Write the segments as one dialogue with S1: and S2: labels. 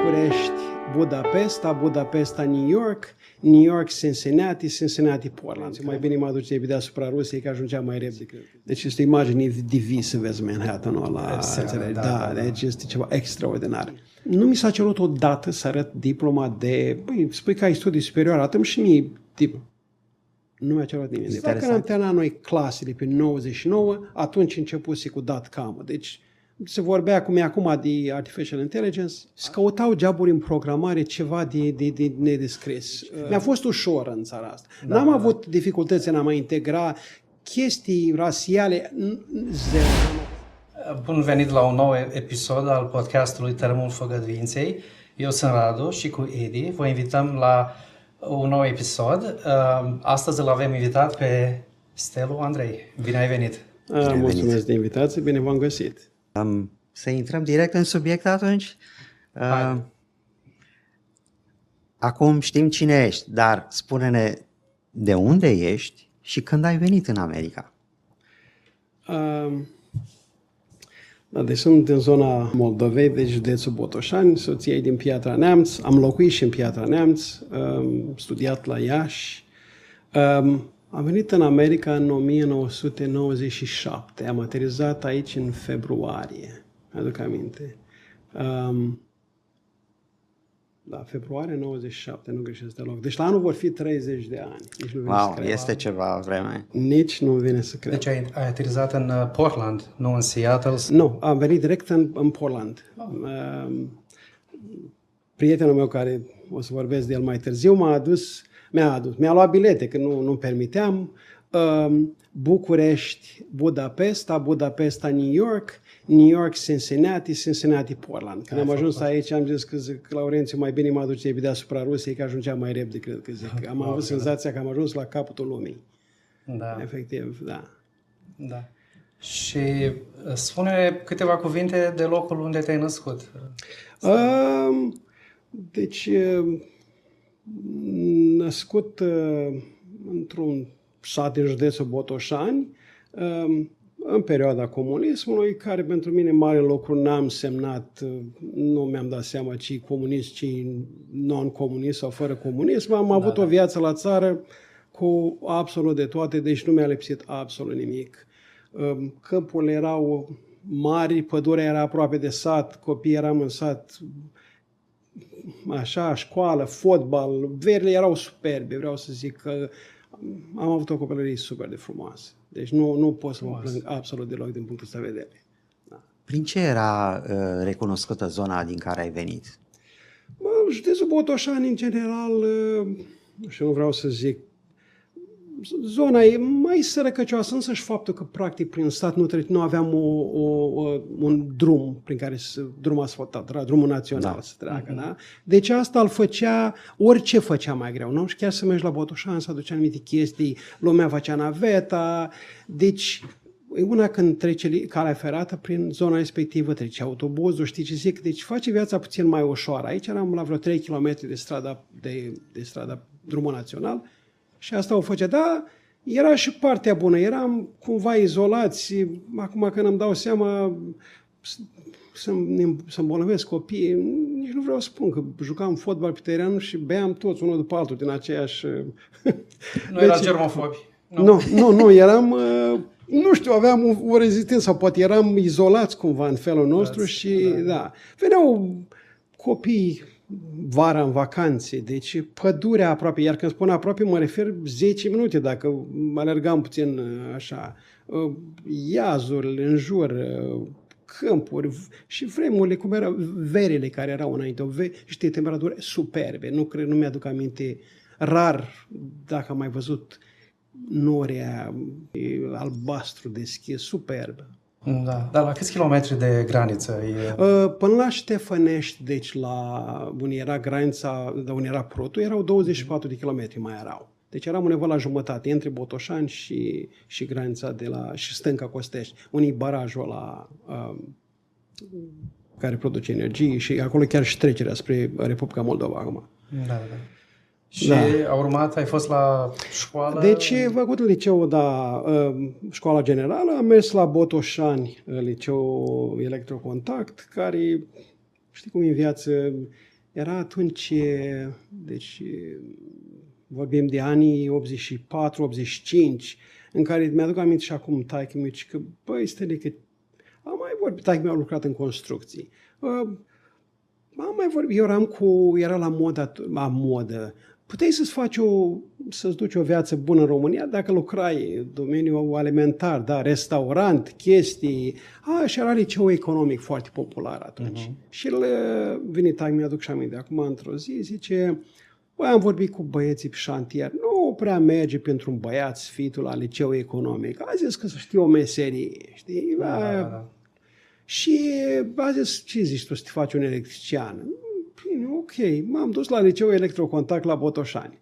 S1: București, Budapesta, Budapesta, New York, New York, Cincinnati, Cincinnati, Portland. Mai bine mă aduce deasupra Rusiei, că ajungea mai repede. Deci este o imagine de vis să vezi Manhattan-ul ăla. Da, deci este ceva extraordinar. Nu mi s-a cerut odată să arăt diploma de... Băi, spui că ai studii superioare, atunci și mie nu mi-a cerut nimeni. De fapt, când am terminat noi clasele pe 99, atunci începuse cu .com. Deci se vorbea cum e acum de Artificial Intelligence, se căutau joburi în programare, ceva de nedescris. Mi-a fost ușor în țara asta. N-am avut dificultăți în a mă integra, chestii rasiale, zero.
S2: Bun venit la un nou episod al podcastului Tărâmul Făgăduinței. Eu sunt Radu și cu Edi vă invităm la un nou episod. Astăzi îl avem invitat pe Stelu Andrei. Bine ai venit!
S1: Mulțumesc de invitație, bine v-am găsit!
S3: Să intrăm direct în subiect atunci. Acum știm cine ești, dar spune-ne de unde ești și când ai venit în America.
S1: Deci sunt din zona Moldovei, de județul Botoșani, soția e din Piatra Neamț, am locuit și în Piatra Neamț, studiat la Iași. Am venit în America în 1997, am aterizat aici în februarie, mi-aduc aminte. Da, februarie 97, nu greșesc deloc. Deci la anul vor fi 30 de ani. Nici nu vine să cred.
S3: Este ceva vreme.
S1: Nici nu vine să cred.
S2: Deci ai aterizat în Portland, nu în Seattle?
S1: Nu, am venit direct în Portland. Prietenul meu, care o să vorbesc de el mai târziu, mi-a luat bilete, că nu permiteam. București, Budapesta, Budapesta, New York, New York, Cincinnati, Cincinnati, Portland. Când am ajuns aici, am zis că Laurențiu mai bine mă aduce deasupra Rusiei, că ajungea mai repede, cred că zic. Am avut senzația că am ajuns la capătul lumii. Da. Efectiv, da.
S2: Da. Și spune câteva cuvinte de locul unde te-ai născut.
S1: Deci, născut într-un sat din județul Botoșani, în perioada comunismului, care pentru mine mare lucru n-am semnat, nu mi-am dat seama ci comunist, ci non-comunist sau fără comunism. Am avut o viață la țară cu absolut de toate, deci nu mi-a lipsit absolut nimic. Câmpurile erau mari, pădurea era aproape de sat, copiii eram în sat, așa, școală, fotbal, verile erau superbe, vreau să zic că am avut o copilărie super de frumoasă. Deci nu pot să mă plâng absolut deloc din punctul ăsta de vedere. Da.
S3: Prin ce era recunoscută zona din care ai venit?
S1: Județul Botoșani, în general, nu vreau să zic, zona e mai sărăcăcioasă, însăși faptul că, practic, prin stat nu aveam un drum prin care drum asfaltat, drumul național să treacă. Da? Deci asta îl făcea, orice făcea mai greu. Nu? Și chiar să mergi la Botoșani, să aducea anumite chestii, lumea făcea naveta. Deci, una când trece calea ferată prin zona respectivă, trece autobuzul, știi ce zic? Deci face viața puțin mai ușoară. Aici eram la vreo 3 km de strada drumul național. Și asta o făcea, dar era și partea bună, eram cumva izolați, acum când îmi dau seama să-mi îmbolnăvesc copiii, nici nu vreau să spun că jucam fotbal pe teren și beam toți unul după altul din aceeași...
S2: Nu era germofobi?
S1: Nu, eram, nu știu, aveam o rezistență sau poate eram izolați cumva în felul nostru și veneau copii vara în vacanțe, deci pădurea aproape, iar când spun aproape mă refer 10 minute dacă alergam puțin așa, iazuri în jur, câmpuri și vremurile cum erau, verile care erau înainte, știi, temperaturi superbe, nu mi-aduc aminte, rar dacă am mai văzut norea albastru deschis, superb.
S2: Da, dar la câți kilometri de graniță e?
S1: Până la Ștefănești, deci unde era granița, de unde era Protul, erau 24 de kilometri mai erau. Deci eram undeva la jumătate, între Botoșani și granița și Stânca Costești, unde e barajul ăla care produce energie și acolo chiar și trecerea spre Republica Moldova acum.
S2: Da. Și a urmat, ai fost la școală?
S1: Deci am făcut liceu, școala generală, am mers la Botoșani, liceu electrocontact, care, știi cum e în viață, Era atunci, deci vorbim de anii 84-85, în care mi-aduc aminte și acum taică-miu, că băi, Stelică, am mai vorbit, taică-miu a lucrat în construcții. Am mai vorbit, era la modă. Puteai să-ți duci o viață bună în România dacă lucrai în domeniul alimentar, da, restaurant, chestii. Și era liceu economic foarte popular atunci. Și el vine taică, mi-aduc și aminte, acum într-o zi, zice, băi, am vorbit cu băieții pe șantier, nu prea merge pentru un băiat sfitul la liceu economic. A zis că să știe o meserie, știi?
S2: Da.
S1: Și a zis, ce zici tu să te faci un electrician? Bine, ok, m-am dus la liceu Electrocontact la Botoșani.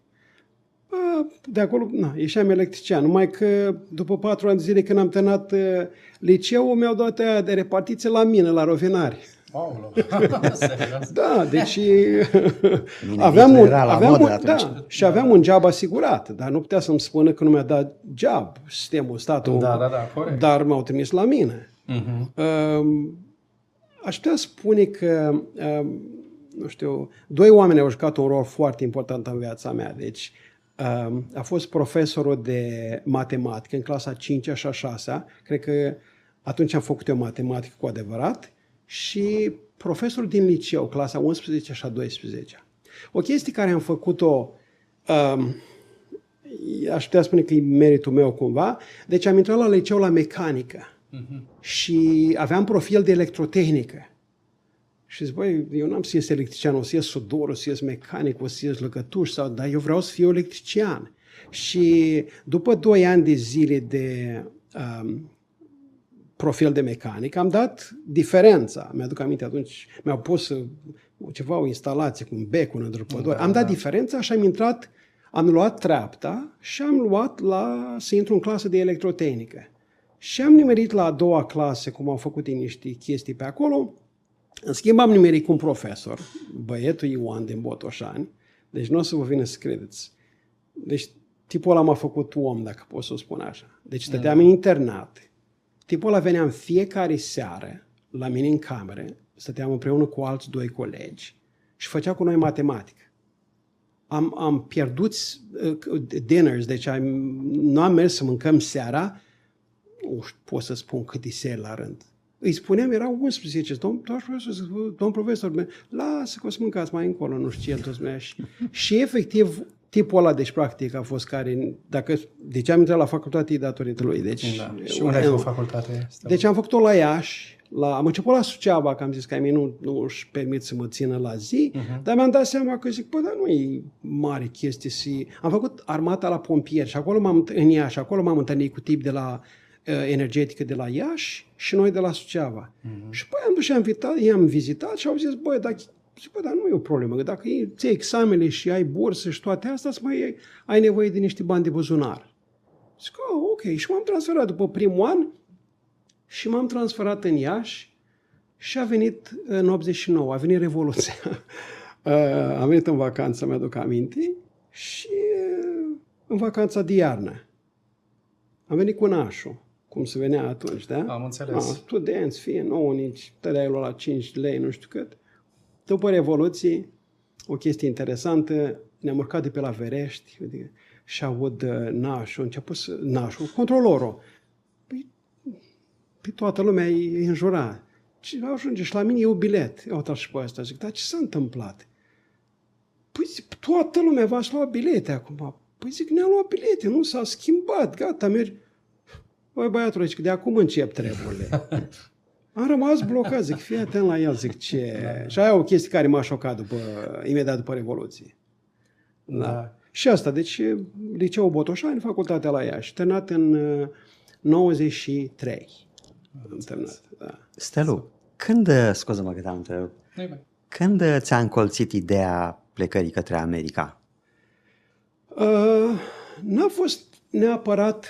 S1: De acolo, ieșeam electrician, numai că după 4 ani de zile când am terminat liceul, mi-au dat aia de repartiție la mine, la Rovinari.
S2: Serios?
S1: Da, deci
S3: aveam
S1: un job asigurat, dar nu putea să-mi spună că nu mi-a dat job sistemul, statul,
S2: corect.
S1: dar m-au trimis la mine. Aș putea spune că, nu știu, 2 oameni au jucat un rol foarte important în viața mea. Deci, a fost profesorul de matematică în clasa 5-a și a 6-a. Cred că atunci am făcut eu matematică cu adevărat. Și profesorul din liceu, clasa 11 și a 12-a. O chestie care am făcut-o, aș putea spune că e meritul meu cumva, deci am intrat la liceu la mecanică și aveam profil de electrotehnică. Și zic, băi, eu n-am să ies electrician, o să ies sudor, o să ies mecanic, o să ies lăcătuș, dar eu vreau să fiu electrician. Și după 2 ani de zile de profil de mecanic, am dat diferența. Mi-aduc aminte atunci, mi-au pus o instalație cu un bec, un îndrupător. Am dat diferența și am luat treapta și am luat să intru în clasă de electrotehnică. Și am nimerit la a 2-a clasă, cum au făcut niște chestii pe acolo. În schimb, am nimerit cu un profesor, băietul Ioan din Botoșani, deci nu o să vă vină să credeți. Deci tipul ăla m-a făcut om, dacă pot să o spun așa. Deci stăteam în internat. Tipul ăla venea în fiecare seară la mine în cameră, stăteam împreună cu alți 2 colegi și făcea cu noi matematică. Am pierdut dinners, deci nu am mers să mâncăm seara, nu pot să spun câte seri la rând. Îi spuneam, erau 11, domn profesor, lasă că o să mâncați mai încolo, nu știu ce, el toți mea. Și efectiv, tipul ăla, deci practic a fost care, deci am intrat la facultate datorită lui. Deci,
S2: da. Și unde ai făcut facultate?
S1: Deci am făcut-o la Iași, am început la Suceava, că am zis că ai mei nu își permit să mă țină la zi, dar mi-am dat seama că zic, dar nu e mare chestie. Am făcut armata la pompieri și în Iași, acolo m-am întâlnit cu tip de la energetică de la Iași și noi de la Suceava. Și păi am dus și i-am vizitat și au zis, dar nu e o problemă, că dacă ții examene și ai bursă și toate astea, mai ai nevoie de niște bani de buzunar. Zic, ok, și m-am transferat după primul an și m-am transferat în Iași și a venit în 89, a venit Revoluția. Am venit în vacanță, mi-aduc aminte, și în vacanța de iarnă. Am venit cu nașul, cum se venea atunci, da?
S2: Am înțeles.
S1: Studenți, fie nouă, nici tădeai la 5 lei, nu știu cât. După Revoluție, o chestie interesantă, ne-am urcat de pe la Verești și aud nașul, controlorul. Păi toată lumea e înjurat. Și ajunge și la mine, e un bilet. Eu uitați și pe ăsta, zic, dar ce s-a întâmplat? Păi zic, toată lumea v-ați luat bilete acum. Păi zic, ne-am luat bilete, nu s-a schimbat, gata, mergi. Băi, băiatul, zic, de acum încep treburile. Am rămas blocat, zic, fii atent la el, zic, ce... Și aia e o chestie care m-a șocat imediat după Revoluție. Da. Și asta, deci, liceul Botoșani, facultatea la Iași, terminat în 93. Am terminat, da.
S3: Stelu, scuză-mă că te-am întrebat, când ți-a încolțit ideea plecării către America?
S1: N-a fost neapărat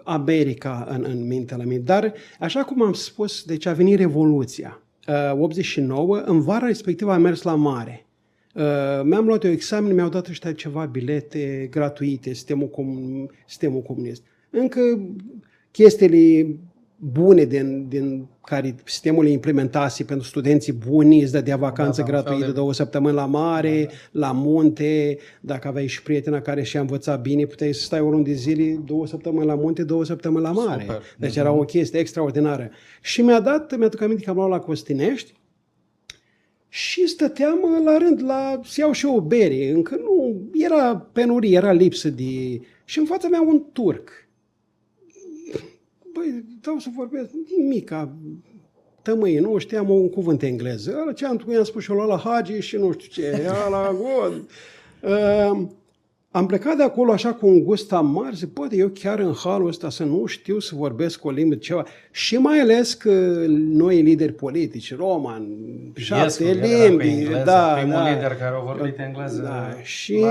S1: America în mintea la mine, dar așa cum am spus, deci a venit Revoluția. 89, în vara respectivă am mers la mare. Mi-am luat eu examen, mi-au dat ăștia ceva bilete gratuite, sistemul comunist. Încă chestiile bune din care sistemul le implementase pentru studenții buni, îți dădea vacanță gratuită 2 săptămâni la mare, la munte, dacă aveai și prietena care și-a învățat bine, puteai să stai o lună de zile, 2 săptămâni la munte, 2 săptămâni la mare.
S2: Super.
S1: Deci era o chestie extraordinară. Și mi-aduc aminte că am luat la Costinești și stăteam la rând să iau și o bere. Încă nu, era penurie, era lipsă de... Și în fața mea un turc. Băi, dau să vorbesc, nimica, tămâie, nu știam un cuvânt engleză. Ala ce i-am spus și eu la Hagi și nu știu ce, ala god. Am plecat de acolo așa cu un gust amar, zic, poate eu chiar în halul ăsta să nu știu să vorbesc o limbă ceva. Și mai ales că noi lideri politici, Roman, 7 limbi,
S2: primul lider care a vorbit engleză.
S1: Da, și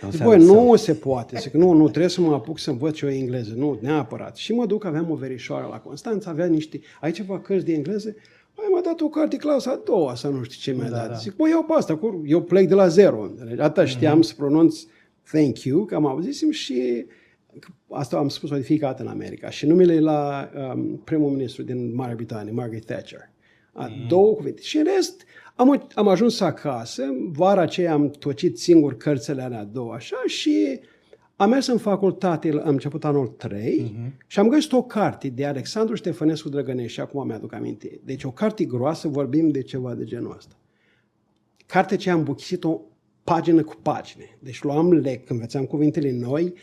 S1: zic, băi, nu se poate, zic, nu, trebuie să mă apuc să învăț eu engleză, nu, neapărat. Și mă duc, aveam o verișoară la Constanța, avea ai ceva cărți de engleză? Păi m-a dat o carte clasa a doua, să nu știu ce mi-a dat. Zic, băi, iau pe asta, eu plec de la zero. Atâta știam să pronunț thank you, că am auzit și asta am spus-o de fiecare dată în America. Și numele la primul ministru din Marea Britanie, Margaret Thatcher. Două cuvinte. Și în rest, am ajuns acasă, vara aceea am tocit singur cărțile alea două, așa, și am mers în facultate, am început anul 3 și am găsit o carte de Alexandru Ștefănescu Drăgănești, și acum mi-aduc aminte. Deci o carte groasă, vorbim de ceva de genul ăsta. Cartea ce am buchisit-o pagină cu pagine. Deci luam învățam cuvintele noi,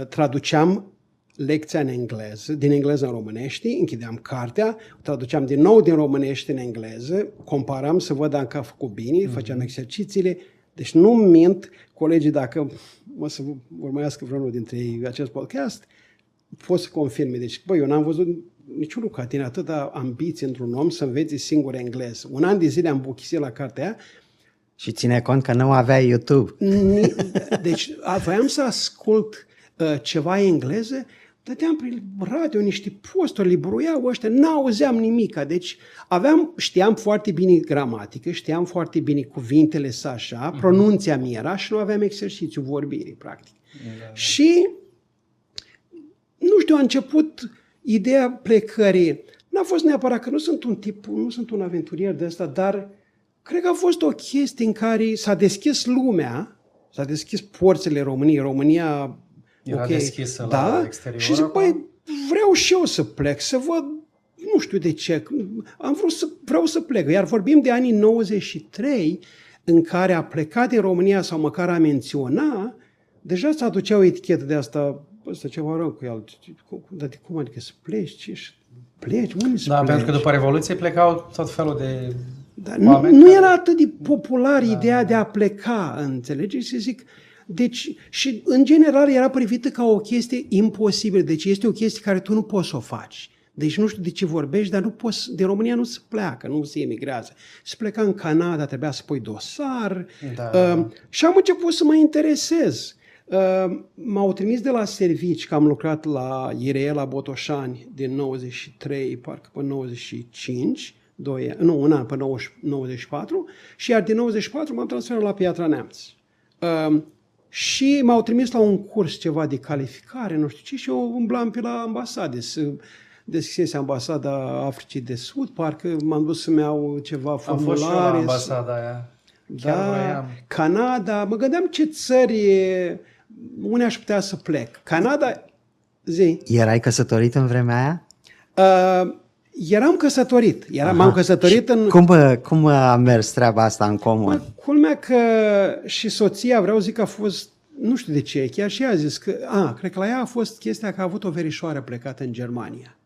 S1: traduceam lecția în engleză, din engleză în românești, închideam cartea, traduceam din nou din românești în engleză, comparam să văd dacă a făcut bine, făceam exercițiile. Deci nu mint, colegii, dacă o să urmărească vreunul dintre ei acest podcast, pot să confirme. Deci, băi, eu n-am văzut niciunul ca tine atâta ambiție într-un om să învețe singur engleză. Un an de zile am buchisit la cartea aia.
S3: Și ține cont că nu avea YouTube.
S1: Deci voiam să ascult ceva engleză, dădeam prin radio niște posturi, li bruiau ăștia, n-auzeam nimica. Deci știam foarte bine gramatică, știam foarte bine cuvintele să așa, pronunția mi era și nu aveam exercițiu vorbirii, practic. Și, nu știu, a început ideea plecării. N-a fost neapărat că nu sunt un aventurier de ăsta, dar cred că a fost o chestie în care s-a deschis lumea, s-a deschis porțile României. România
S2: era deschisă la exterior.
S1: Și zic, băi, vreau și eu să plec, să văd, nu știu de ce, vreau să plec. Iar vorbim de anii 93, în care a plecat din România sau măcar a menționa, deja s-a aducea o etichetă de asta, ăsta ceva rău cu el. Dar de cum adică să pleci? Ce pleci? Unde să pleci?
S2: Pentru că după Revoluție plecau tot felul de...
S1: Dar nu era atât de popular ideea de a pleca, înțelegeți? Și zic, deci, și în general era privită ca o chestie imposibilă. Deci este o chestie care tu nu poți să o faci. Deci nu știu de ce vorbești, dar nu poți, din România nu se pleacă, nu se emigrează. Se pleca în Canada, trebuia să pui dosar. Și am început să mă interesez. M-au trimis de la servici, că am lucrat la IRE, la Botoșani, din 93, parcă până 95, un an până 94, și iar din 94 m-am transferat la Piatra Neamț. Și m-au trimis la un curs ceva de calificare, nu știu ce, și eu umblam pe la ambasade. Deschisese ambasada Africii de Sud, parcă m-am dus să-mi iau ceva formulare.
S2: Am fost și eu la ambasada aia.
S1: Da, Canada, mă gândeam ce țări, unde aș putea să plec. Canada, zi.
S3: Erai căsătorit în vremea aia?
S1: Eram căsătorit. M-am căsătorit în...
S3: Cum a mers treaba asta în comun?
S1: Culmea că și soția, vreau zic că a fost, nu știu de ce, chiar și ea a zis că, cred că la ea a fost chestia că a avut o verișoară plecată în Germania.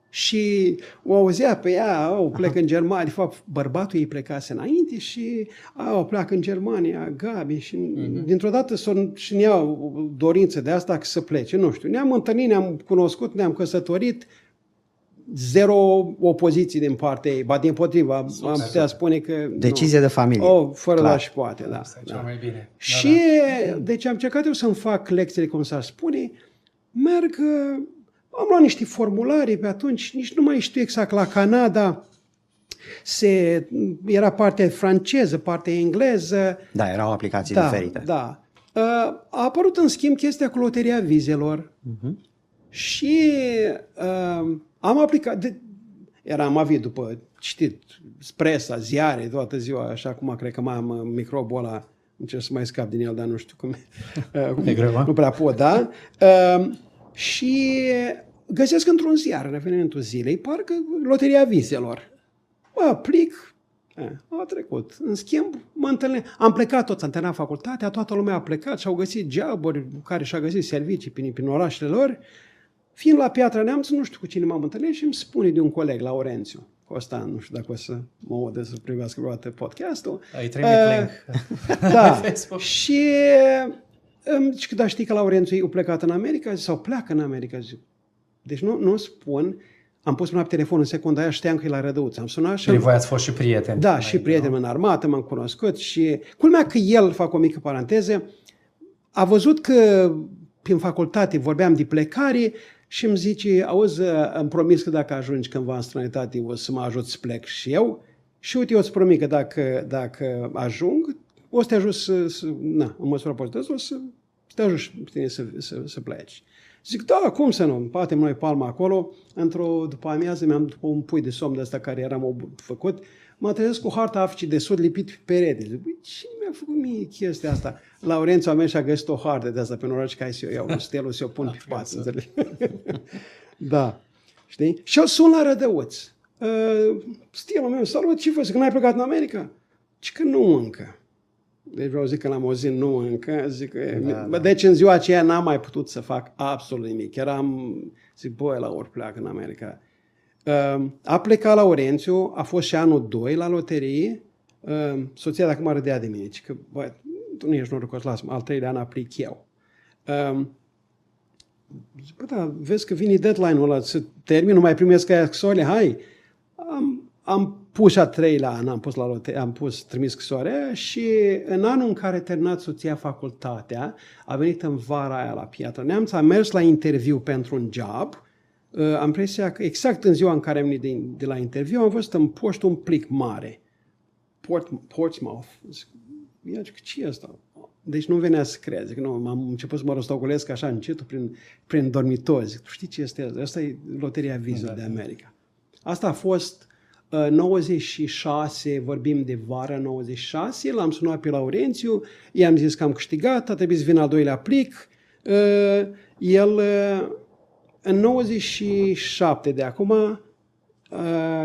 S1: Și o auzea pe ea, plecă în Germania, de fapt bărbatul ei plecase înainte și o pleacă în Germania, Gabi, și dintr-o dată și ne ia o dorință de asta că să plece, nu știu. Ne-am întâlnit, ne-am cunoscut, ne-am căsătorit, zero opoziții din partea ei, ba dimpotrivă, am putea spune că...
S3: Decizie de familie.
S1: Fără la și poate, da.
S2: Cel mai bine.
S1: Și, deci am încercat eu să-mi fac lecțiile, cum s-ar spune, am luat niște formulare pe atunci, nici nu mai știu exact, la Canada era partea franceză, partea engleză.
S3: Da, erau aplicații diferite.
S1: Da. A apărut în schimb chestia cu loteria vizelor. Și am aplicat, eram avid după citit presa, ziare, toată ziua, așa cum cred că am microbul ăla, încerc să mai scap din el, dar nu știu cum.
S2: E greu,
S1: nu prea pot, da? Și găsesc într-un ziar, în evenimentul zilei, parcă Loteria Viselor. Mă aplic, a trecut. În schimb, mă întâlnesc. Am plecat toți, am terminat facultatea, toată lumea a plecat și au găsit joburi care și-au găsit servicii prin orașele lor. Fiind la Piatra Neamț, nu știu cu cine m-am întâlnit și îmi spune de un coleg, Laurențiu Costan, nu știu dacă o să mă audă să privească vreodată podcastul.
S2: Îi trimit link.
S1: Da. Și îmi zice că da, știi că Laurențiu e plecat în America sau pleacă în America. Zic, deci nu spun. Am pus mâna pe telefon în secunda aia, știam că e la Rădăuț. Am sunat și...
S2: Voi ați fost și prieteni.
S1: Da, și prieteni în armată, m-am cunoscut și... Culmea că el, fac o mică paranteză, a văzut că prin facultate vorbeam de plecare și îmi zice, auzi, îmi promis că dacă ajungi cândva în străinătate o să mă ajut să plec și eu și uite, eu îți promit că dacă ajung, o să te ajut în măsura pozitivă, o să te ajut pe tine să pleci. Zic, da, cum să nu? Batem noi palma acolo. Într-o după amiază mi-am după un pui de somn de ăsta care eram făcut. Mă trezesc cu harta Africii de Sud lipit pe perete. Zic, băi, cine mi-a făcut mie chestia asta? Laurențiu a mers și a găsit o hartă de asta pe noroc că hai să o iau un stelul să o pun pe față. Da. Știi? Și eu sun la Rădăuț. Stilul meu, salut, ce faci? Zic, n-ai plecat în America? Zic că nu încă. Deci vreau zic că l-am auzit nu încă, zic că... Da. Deci în ziua aceea n-am mai putut să fac absolut nimic. Zic, băi, la ori pleacă în America. A plecat Laurențiu, a fost și anul 2 la loterie, soția dacă mă râdea de mine, zic că, băi, tu nu ești norocos, lasă-mă, al 3-lea an aplic eu. Zic, bă, da, vezi că vine deadline-ul ăla, să termin, nu mai primesc aia scrisoare, hai. Am pus a 3-lea an, am trimis scrisoarea și în anul în care a terminat soția facultatea, a venit în vara aia la Piatra Neamț, a mers la interviu pentru un job. Am impresia că exact în ziua în care am venit de la interviu, am văzut în poștă un plic mare. Portsmouth. Zic, ce e asta? Deci nu venea să crezi. Zic, nu, am început să mă rostogolesc așa încetul prin dormitor. Zic, tu știi ce este asta? Asta e Loteria Viselor de America. Asta a fost 96, vorbim de vara 96, l-am sunat pe Laurențiu, i-am zis că am câștigat, a trebuit să vină al 2-lea plic. El, în 97 de acum,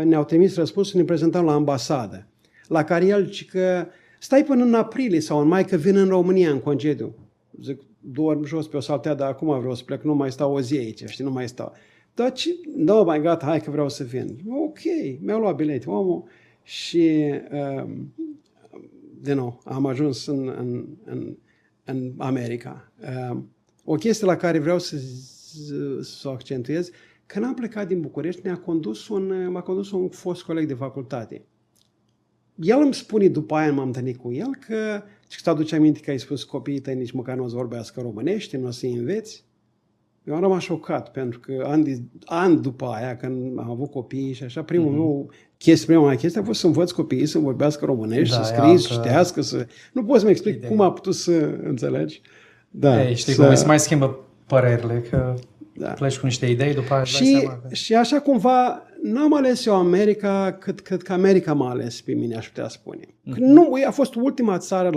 S1: ne-au trimis răspunsul, ne prezentăm la ambasadă, la care el zice că stai până în aprilie sau în mai că vin în România în concediu. Zic, dorm jos pe o saltea, dar acum vreau să plec, nu mai stau o zi aici, știi, nu mai stau. Dar no, mai gata, hai că vreau să vin. Ok, mi-au luat bilete omul și din nou am ajuns în America. O chestie la care vreau să o accentuez, când am plecat din București, m-a condus un fost coleg de facultate. El îmi spune, după aia m-am întâlnit cu el, că îți aduce aminte că ai spus copiii tăi nici măcar nu o să vorbească românește, nu o să-i înveți. Eu am rămas șocat, pentru că ani după aia, când am avut copii și așa, prima chestie a fost să învăț copiii să vorbească românești, să scrie, să citească, să... Nu pot să-mi explic cum a putut să înțelegi. Da,
S2: ei, știi cum îți mai schimbă părerile, că pleci cu niște idei, după aia dai seama că...
S1: Și așa cumva, n-am ales eu America, cred că America m-a ales pe mine, aș putea spune. Nu, a fost ultima țară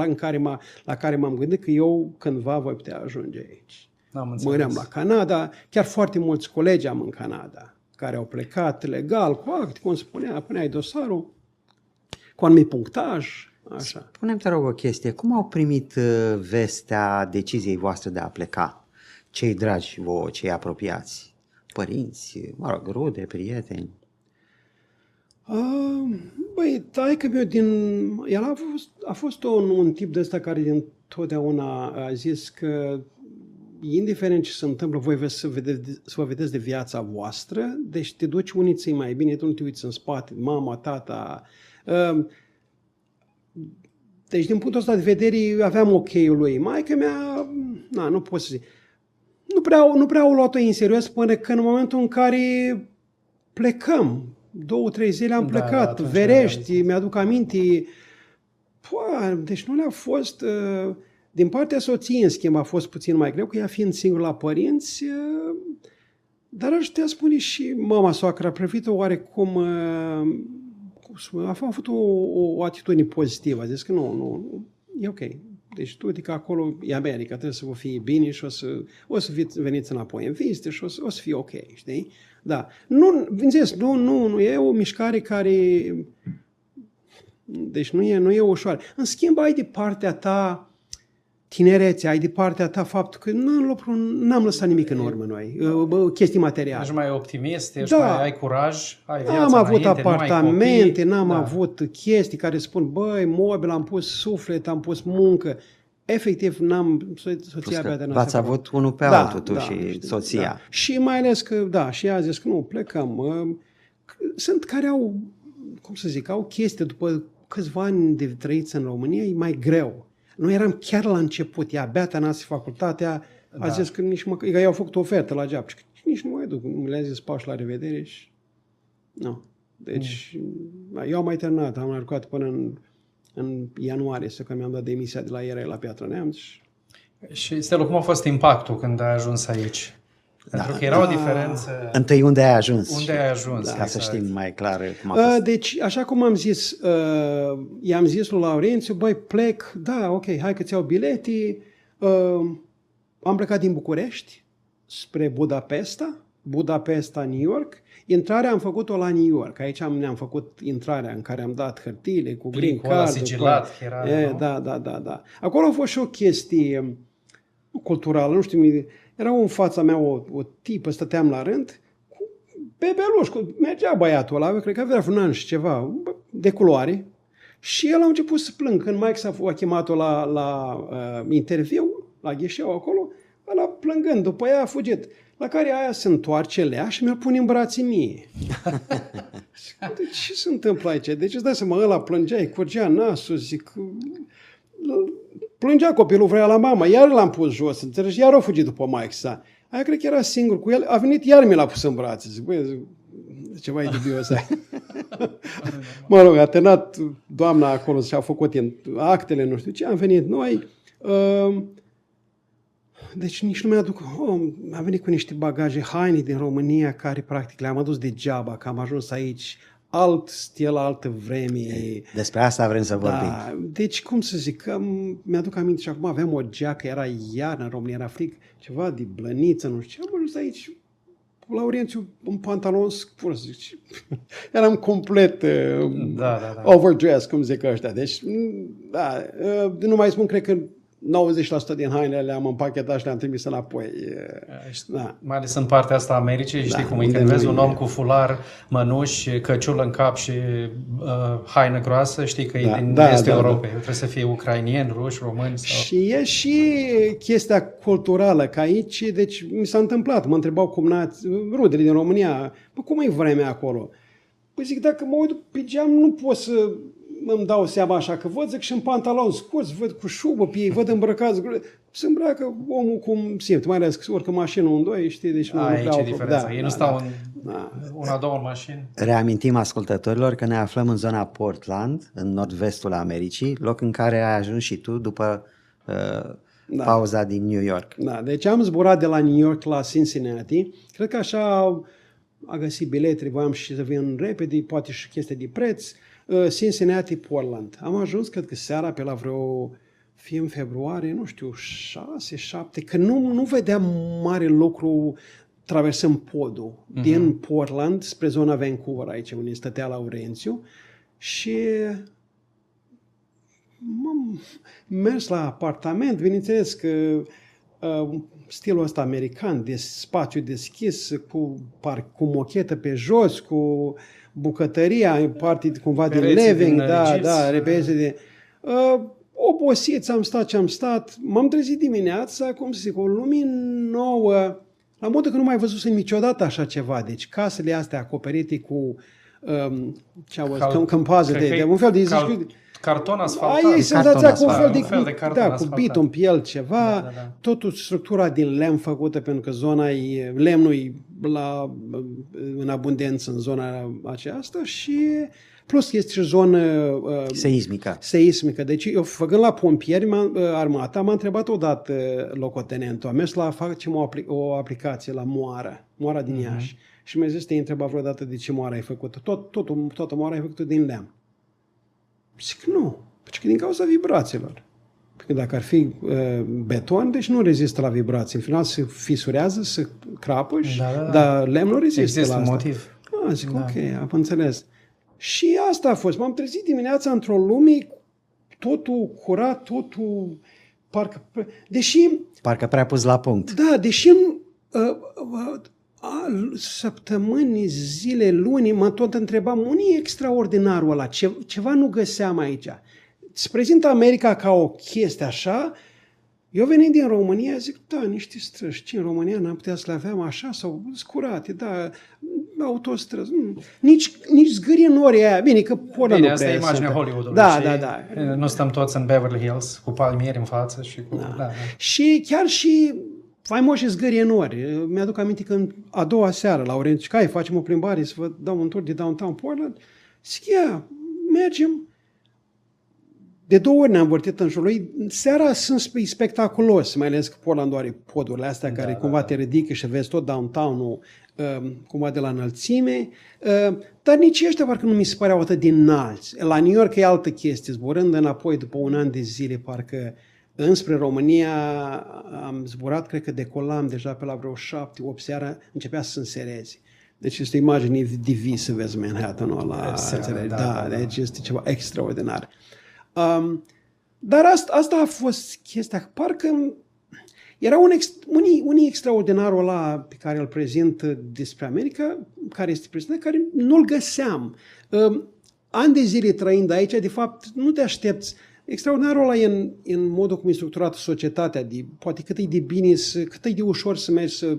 S1: la care m-am gândit că eu cândva voi putea ajunge aici. Mă gândeam la Canada, chiar foarte mulți colegi am în Canada, care au plecat legal, cu act, cum spunea, puneai dosarul, cu anumit punctaj, așa.
S3: Spune-mi, te rog, o chestie, cum au primit vestea deciziei voastre de a pleca? Cei dragi vouă, cei apropiați? Părinți, mă rog, rude, prieteni?
S1: Băi, taică meu el a fost un tip de ăsta care dintotdeauna a zis că indiferent ce se întâmplă, voi să vă vedeți de viața voastră, deci te duci unii mai bine, tu nu te uiți în spate, mama, tata. Deci din punctul ăsta de vedere aveam ok-ul lui. Maica mea, nu pot să zic, nu prea au luat-o în serios până că în momentul în care plecăm, 2-3 zile am plecat, Verești, mi-aduc aminte, deci nu le-a fost... Din partea soției, în schimb, a fost puțin mai greu, că ea fiind singură la părinți, Dar aș putea spune și mama soacră a privit-o oarecum, a avut o atitudine pozitivă. A zis că nu, e ok. Deci tu, adică acolo e America, trebuie să vă fie bine și o să veniți înapoi în vizite și o să fie ok, știi? Da. Nu, e o mișcare care... Deci nu e ușoară. În schimb, ai de partea ta tinerețea, ai de partea ta faptul că n-am lăsat nimic în urmă noi, chestii materiale.
S2: Ești mai optimist, ai curaj, ai viața
S1: Am avut
S2: înainte,
S1: apartamente,
S2: nu ai
S1: n-am
S2: copii.
S1: avut chestii care spun, băi, mobil, am pus suflet, am pus muncă. Efectiv, n-am soția abia de
S3: v-ați avut unul pe altul, tu și
S1: știi,
S3: soția.
S1: Da. Și mai ales că, și ea a zis că nu, plecăm. Sunt care au, cum să zic, au chestii după câțiva ani de trăiți în România, e mai greu. Noi eram chiar la început, ea abia terminase facultatea, a zis că nici măcar, i-au făcut o ofertă la job și nici nu mai duc, le-a zis pași la revedere și nu. Deci, eu am mai terminat, am lucrat până în ianuarie, că mi-am dat demisia de la IRA la Piatra Neamț.
S2: Și, Stelu, cum a fost impactul când ai ajuns aici? Pentru că era o diferență...
S3: Întâi, unde ai ajuns?
S2: Unde ai ajuns?
S3: Ca să știm mai clar cum a fost.
S1: Deci, așa cum am zis, i-am zis lui Laurențiu, băi, plec, da, ok, hai că-ți iau bilete. Am plecat din București spre Budapesta, New York. Intrarea am făcut-o la New York. Aici ne-am făcut intrarea în care am dat hârtiile cu green card.
S2: Sigilat,
S1: Da. Acolo a fost și o chestie culturală, nu știu, era în fața mea o tipă, stăteam la rând, cu bebeluș, mergea băiatul ăla, cred că avea un an și ceva, de culoare, și el a început să plâng. Când Mike a chemat-o la interviu, la ghișeu acolo, ăla plângând, după ea a fugit. La care aia se întoarce lea și mi-l pune în brațe mie. Ce se întâmplă aici? Deci îți dai seama, ăla plângea, îi curgea nasul, zic... Plângea copilul, vrea la mama, iar l-am pus jos, înțelegi? Iar a fugit după Mike sa. Aia cred că era singur cu el, a venit, iar mi l-a pus în brațe. Zic, băi, ceva e dubios ai. Mă rog, a terminat doamna acolo și a făcut actele, nu știu ce, am venit noi. Deci nici nu mi-aduc... am venit cu niște bagaje, haine din România, care practic le-am adus degeaba, că am ajuns aici, alt stil, altă vreme.
S3: Despre asta vrem să vorbim.
S1: Deci, cum să zic, mi-aduc aminte și acum aveam o geacă, era iarnă în România, era frig, ceva de blăniță, nu știu ce, am ajuns aici, Laurențiu, un pantalon scurs, eram complet overdressed, cum zic ăștia. Deci, nu mai spun, cred că 90% din hainele le-am împachetat și le-am trimis înapoi.
S2: Mai ales în partea asta a Americii, știi cum e, când vezi un om cu fular, mănuși, căciulă în cap și haină groasă, știi că e din estul Europei. Trebuie să fie ucrainieni, ruși, români. Sau...
S1: Și e și chestia culturală, că aici, deci mi s-a întâmplat, mă întrebau rudele din România, cum e vremea acolo? Păi zic, dacă mă uit pe geam, nu pot să... îmi dau seama așa că văd, zic, și în pantaloni scurți, văd cu șubă pe ei, văd îmbrăcați, se îmbracă omul cum simte, mai ales că se urcă mașină un, doi, știi, deci nu
S2: prea... diferența, ei nu stau una, două în mașini.
S3: Reamintim ascultătorilor că ne aflăm în zona Portland, în nord-vestul Americii, loc în care ai ajuns și tu după pauza din New York. Da,
S1: deci am zburat de la New York la Cincinnati, cred că așa a găsit bilete, voiam și să vin repede, poate și chestie de preț, Cincinnati, Portland. Am ajuns, cred că seara, pe la vreo, fie în februarie, nu știu, 6, 7, că nu vedeam mare lucru traversând podul din Portland spre zona Vancouver, aici unde stătea Laurențiu, și m-am mers la apartament, bineînțeles că stilul ăsta american, de spațiu deschis, cu mochetă pe jos, cu bucătăria, parte cumva din living, repede de... Obosit, am stat ce am stat, m-am trezit dimineața, cum să zic, o lumină nouă, la modul că nu mai văzusem niciodată așa ceva, deci casele astea acoperite cu composite, de un fel de...
S2: Carton asfaltat.
S1: Ai senzația cu un fel de
S2: carton
S1: cu bitum pe el ceva, totul structura din lemn făcută, pentru că zona e, lemnul e în abundență în zona aceasta și plus este și zonă seismică. Deci eu, făcând la pompieri, armata, m-a întrebat odată locotenentul, am mers facem o aplicație la moară. moara din Iași. Și mi-a zis, te-ai întrebat vreodată de ce moara ai făcută? Toată moara ai făcută din lemn. Zic, nu. Pentru că din cauza vibrațiilor. Pentru că dacă ar fi beton, deci nu rezistă la vibrații. În final se fisurează, se crapă, dar lemnul rezistă
S2: Există
S1: la asta.
S2: Motiv.
S1: Zic, ok, am înțeles. Și asta a fost. M-am trezit dimineața într-o lume, totul curat, totul parcă...
S3: Parcă prea pus la punct.
S1: Da, deși săptămâni, zile, luni, mă tot întrebam, unde e extraordinarul ăla? Ceva nu găseam aici. Se prezintă America ca o chestie așa. Eu venit din România, zic, da, niște străzi. Ce în România n-am putea să le aveam așa sau scurate, da, autostrăzi. Nici zgârie în ori aia. Bine, că poră nu
S2: asta e
S1: prea
S2: imaginea
S1: sunt.
S2: Hollywood-ului.
S1: Da.
S2: Nu stăm toți în Beverly Hills cu palmieri în față și cu... Da.
S1: Și chiar și faimoși zgârie în ori. Mi-aduc aminte că a doua seară la Orange facem o plimbare să vă dau un tur de downtown Portland. Zic, mergem. De 2 ori ne-am vârtit în jurul lui. Seara sunt spectaculos, mai ales că Portland are podurile astea care cumva te ridică și vezi tot downtown-ul cumva de la înălțime. Dar nici ăștia parcă nu mi se păreau atât de înalți. La New York e altă chestie. Zburând înapoi după un an de zile, parcă înspre România am zburat, cred că decolam deja pe la vreo 7-8 seara, începea să se însereze. Deci este o imagine de vis să vezi Manhattan-ul ăla. Da, deci este ceva extraordinar. Dar asta a fost chestia. Parcă era un extraordinarul ăla pe care îl prezint despre America, care este prezentat, care nu-l găseam. Ani de zile trăind aici, de fapt, nu te aștepți. Extraordinarul ăla e în modul cum e structurată societatea, poate cât e de bine, cât e de ușor să mergi să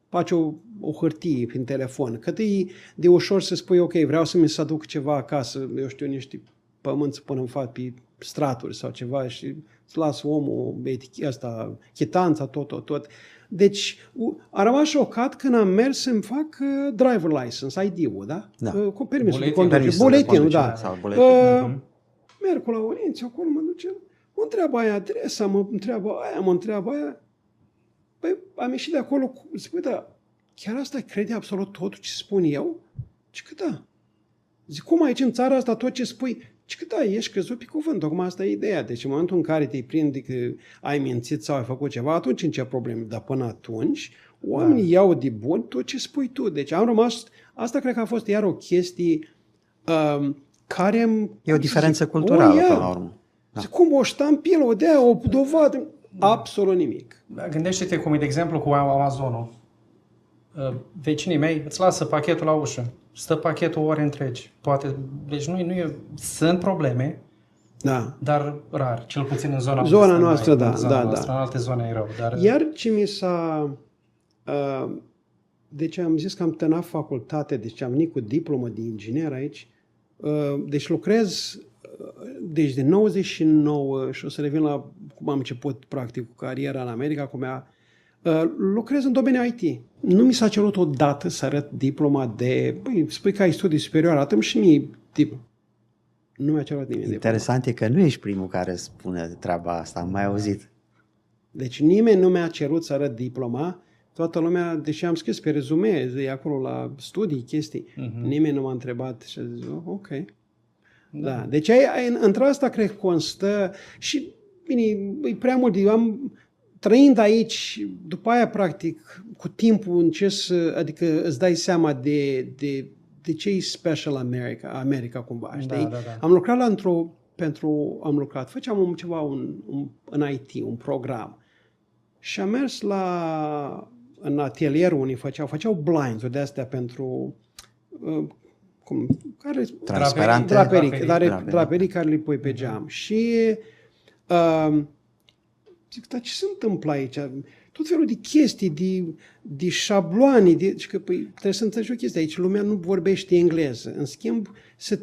S1: faci o hârtie prin telefon, cât e de ușor să spui, ok, vreau să mi se aduc ceva acasă, eu știu, niște pământ să pun în fapt pe straturi sau ceva și să las omul asta, chitanța, tot. Deci, am rămas șocat când am mers să-mi fac driver license, ID-ul, da? Cu permisul de conducere. Buletinul, da. Merg la Orinți, acolo mă duce, mă întreabă aia adresa, mă întreabă aia. Păi, am ieșit de acolo, spui, da, chiar asta crede absolut totul ce spun eu? Zic că da. Zic, cum aici în țara asta tot ce spui? Zic că da, ești crezut pe cuvânt, tocmai asta e ideea. Deci în momentul în care te prinde că ai mințit sau ai făcut ceva, atunci încep probleme. Dar până atunci, oamenii iau de bun tot ce spui tu. Deci am rămas, asta cred că a fost iar o chestie care...
S3: E o diferență culturală, până la urmă.
S1: Da. Cum o ștampilă, o dea, o dovadă, absolut nimic.
S2: Gândește-te cum e, de exemplu, cu Amazonul. Vecinii mei îți lasă pachetul la ușă. Stă pachetul ore întregi. Poate, deci sunt probleme, dar rar, cel puțin în zona
S1: noastră, da.
S2: În alte zone e rău. Dar...
S1: Iar ce mi s-a... deci am zis că am terminat facultate, deci am venit cu diplomă de inginer aici. Deci lucrez de 99 și o să revin la cum am început practic cu cariera în America, lucrez în domeniul IT. Nu mi s-a cerut odată să arăt diploma spui că ai studii superioare, arătăm și mie nu mi-a cerut nimeni.
S3: Interesant e că nu ești primul care spune treaba asta, am mai auzit.
S1: Deci nimeni nu mi-a cerut să arăt diploma, toată lumea, deși am scris pe rezume, e acolo la studii, chestii, nimeni nu m-a întrebat și a zis, ok. Da. Deci între asta cred că constă și, bine, e prea mult, trăind aici, după aia, practic, cu timpul adică îți dai seama de ce e special America cumva, știi? Da. Am lucrat făceam ceva în IT, un program. Și am mers în atelierul unii făceau blinds-uri de-astea pentru draperii care le pui pe geam. Și zic, dar ce se întâmplă aici? Tot felul de chestii, de șabloane, că trebuie să înțelegi o chestie. Aici lumea nu vorbește engleză. În schimb, se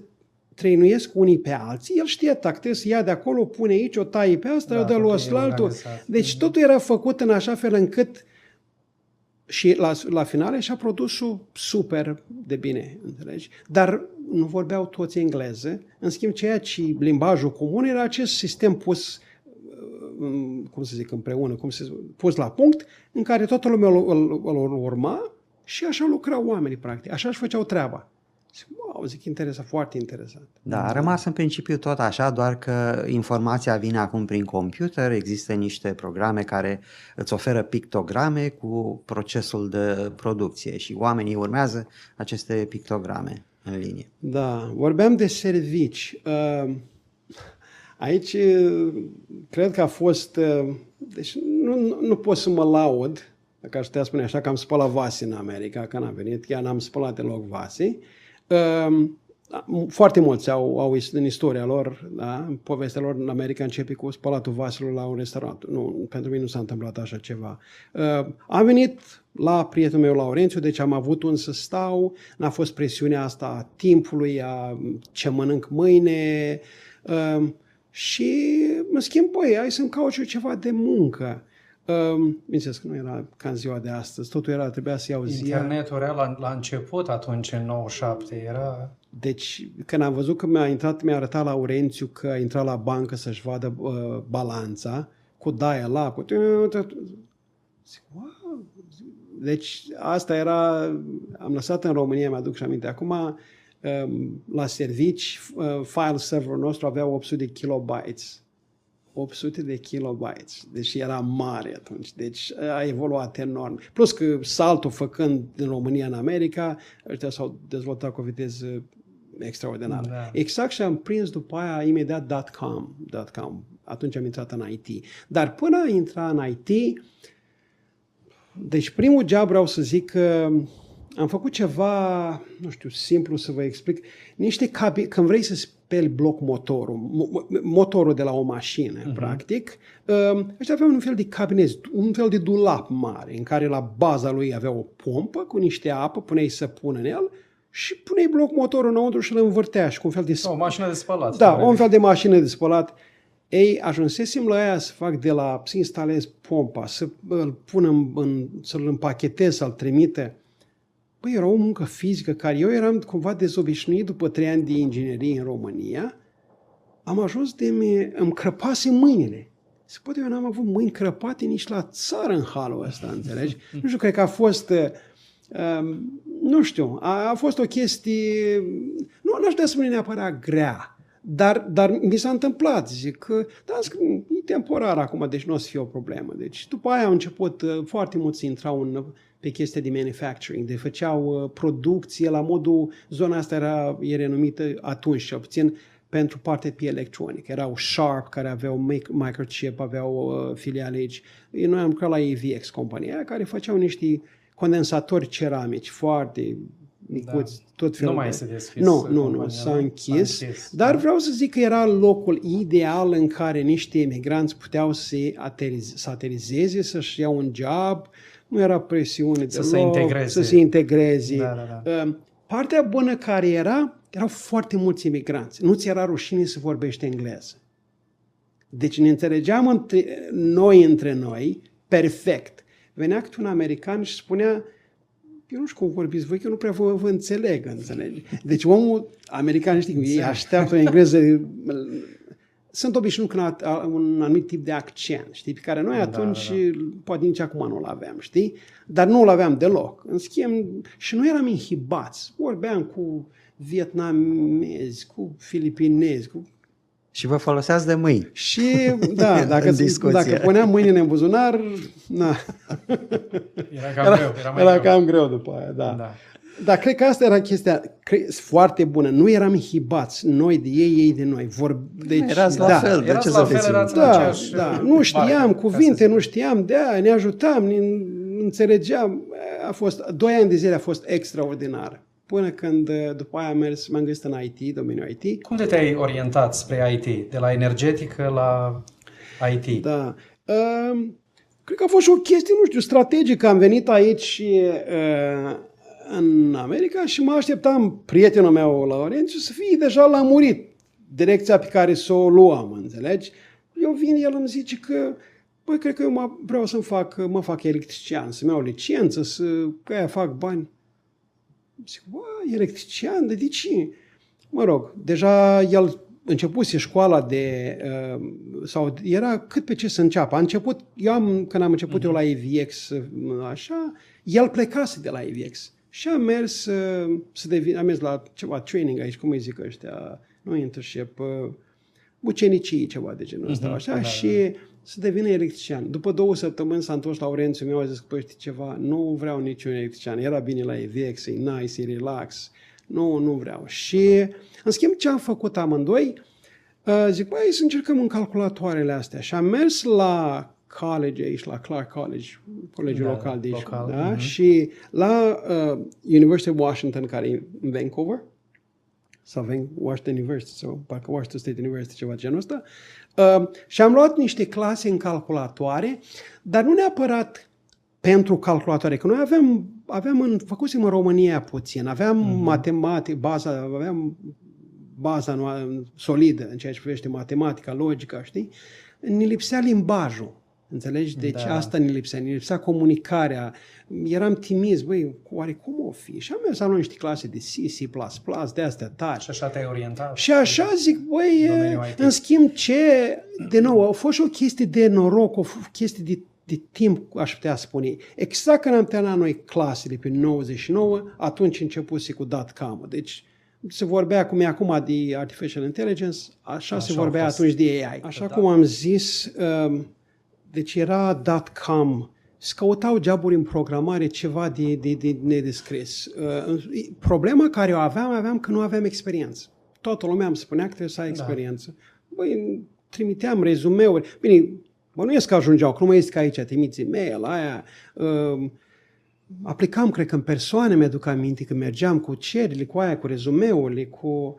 S1: trăinuiesc unii pe alții. El știe trebuie să ia de acolo, pune aici, o taie pe asta, o dă lui ăslaltul. Deci totul era făcut în așa fel încât și la final și-a produsul super de bine, înțelegi? Dar nu vorbeau toți engleză. În schimb, ceea ce limbajul comun era acest sistem pus împreună, pus la punct, în care toată lumea îl urma Și așa lucrau oamenii, practic. Așa își făceau treaba. Zic, wow, interesant, foarte interesant.
S3: Da, a rămas în principiu tot așa, doar că informația vine acum prin computer, există niște programe care îți oferă pictograme cu procesul de producție și oamenii urmează aceste pictograme în linie.
S1: Da, vorbeam de servici. Aici cred că a fost, deci nu pot să mă laud, dacă aș putea spune așa, că am spălat vase în America, când am venit, chiar n-am spălat deloc vase. Foarte mulți au în istoria lor, da, în povestea lor în America începe cu spălatul vaselor la un restaurant. Nu, pentru mine nu s-a întâmplat așa ceva. Am venit la prietenul meu Laurențiu, deci am avut unde să stau, n-a fost presiunea asta a timpului, a ce mănânc mâine și în schimb, hai să-mi caut și eu ceva de muncă. Bineînțeles că nu era ca în ziua de astăzi, totul trebuia să iau ziua.
S2: Internetul era la început, atunci în 97 era...
S1: Deci când am văzut că mi-a arătat Laurențiu că a intrat la bancă să-și vadă balanța, cu dial-up, cu... Zic, wow! Deci asta era, am lăsat în România, mi-aduc și aminte, acum la servici, file serverul nostru avea 800 de kilobytes. 800 de kilobytes, deci era mare atunci, deci a evoluat enorm. Plus că saltul făcând din România în America, ăștia s-au dezvoltat cu o viteză extraordinară. Da. Exact și am prins după aia imediat .com. Atunci am intrat în IT. Dar până a intra în IT, deci primul job vreau să zic că am făcut ceva, nu știu, simplu să vă explic, niște cabine, când vrei să speli bloc motorul de la o mașină, practic, ăștia aveau un fel de cabinet, un fel de dulap mare, în care la baza lui avea o pompă cu niște apă, puneai săpun în el și puneai bloc motorul înăuntru și îl învârtea și cu un fel de...
S2: O mașină de spălat.
S1: Da, un fel de mașină de spălat. Ei, ajunsesem la aia să fac de la, să instalez pompa, să-l pun să-l împachetez, să-l trimite. Băi, era o muncă fizică care eu eram cumva dezobișnuit după 3 ani de inginerie în România. Am ajuns îmi crăpase mâinile. Se poate, eu n-am avut mâini crăpate nici la țară în halul ăsta, înțelegi? Nu știu, cred că a fost, nu știu, a fost o chestie, nu aș putea spune neapărat grea, dar mi s-a întâmplat, zic că, da, e temporar acum, deci nu o să fie o problemă. Deci după aia au început foarte mulți să intrau pe chestia de manufacturing, de făceau producție la modul, zona asta era renumită atunci, cel puțin pentru partea pe electronică. Erau Sharp, care aveau Microchip, aveau filiale aici. Noi am lucrat la AVX, compania care făceau niște condensatori ceramici foarte micuți, tot felul.
S2: Nu mai este deschis.
S1: Nu, s-a închis. Dar vreau să zic că era locul ideal în care niște emigranți puteau să aterizeze, să-și iau un job. Nu era presiune
S2: să se integreze.
S1: Da. Partea bună care erau foarte mulți imigranți. Nu ți era rușine să vorbești engleză. Deci ne înțelegeam între noi perfect. Venea câte un american și spunea, eu nu știu cum vorbiți voi, că eu nu prea vă înțeleg, înțelegi? Deci omul american, știi cum, ei așteaptă o engleză. Sunt obișnuit cu un anumit tip de accent, știi, pe care noi atunci, poate nici acum nu-l aveam, știi? Dar nu l aveam deloc. În schimb, și noi eram inhibați. Vorbeam cu vietnamezi, cu filipinezi,
S3: Și vă foloseați de mâini.
S1: Și, da, dacă puneam mâinile în buzunar, na. Era cam greu după aia, da. Dar cred că asta era chestia foarte bună. Nu eram inhibați, noi de ei de noi.
S3: Deci, erați la fel, de ce să fiți?
S1: Da. Nu știam cuvinte, nu știam, ne ajutam, ne înțelegeam. A fost, 2 ani de zile a fost extraordinar. Până când după aia m-am găsit în IT, domeniul IT.
S2: Cum te-ai orientat spre IT? De la energetică la IT?
S1: Da. Cred că a fost și o chestie, nu știu, strategică. Am venit aici în America și mă așteptam prietenul meu, Laurențiu, să fie deja lămurit direcția pe care să o luăm, înțelegi? Eu vin, el îmi zice că, băi, cred că eu vreau să mă fac electrician, să-mi iau licență, că aia fac bani. Zic, electrician, de ce? Mă rog, deja el începuse școala sau era cât pe ce să înceapă. A început, când am început eu la EVX, așa, el plecase de la EVX și am mers am mers la ceva training aici, cum îi zic ăștia, nu internship, ucenicii, ceva de genul ăsta, așa, și să devină electrician. După 2 săptămâni s-a întors Laurențiu meu, a zis că, păi, știi ceva, nu vreau niciun electrician, era bine la EVX, e nice, e relax, nu vreau. Și, în schimb, ce am făcut amândoi, zic, băi, să încercăm în calculatoarele astea. Și am mers la college aici, la Clark College, colegiul local de aici, da? Și la University of Washington, care e în Vancouver, sau Washington University, sau parcă Washington State University, ceva de genul ăsta. Și am luat niște clase în calculatoare, dar nu neapărat pentru calculatoare, că noi făcusem în România puțin, aveam matematică, aveam baza solidă în ceea ce privește matematica, logica, știi? Ne lipsea limbajul, înțelegi? Deci asta ne lipsea comunicarea. Eram timizi, băi, oare cum o fi? Și am mers să am niște clase de C, C++, de astea tari.
S2: Și așa te-ai orientat?
S1: Și așa zic, băi, în schimb de nou, a fost și o chestie de noroc, o chestie de timp, aș putea spune. Exact când am terminat noi clasele pe 99, atunci începuse cu .com. Deci se vorbea cum e acum de Artificial Intelligence, așa se vorbea atunci de AI. Așa cum am zis, deci era .com, se căutau joburi în programare, ceva de nedescris. Problema care o aveam că nu aveam experiență. Toată lumea îmi spunea că trebuie să ai experiență. Băi, trimiteam rezumeuri. Bine, bănuiesc că ajungeau, că nu mai este ca aici, trimiți e-mail, aia. Aplicam, cred că în persoane, mi-aduc aminte că mergeam cu cererile, cu aia, cu rezumeurile, cu...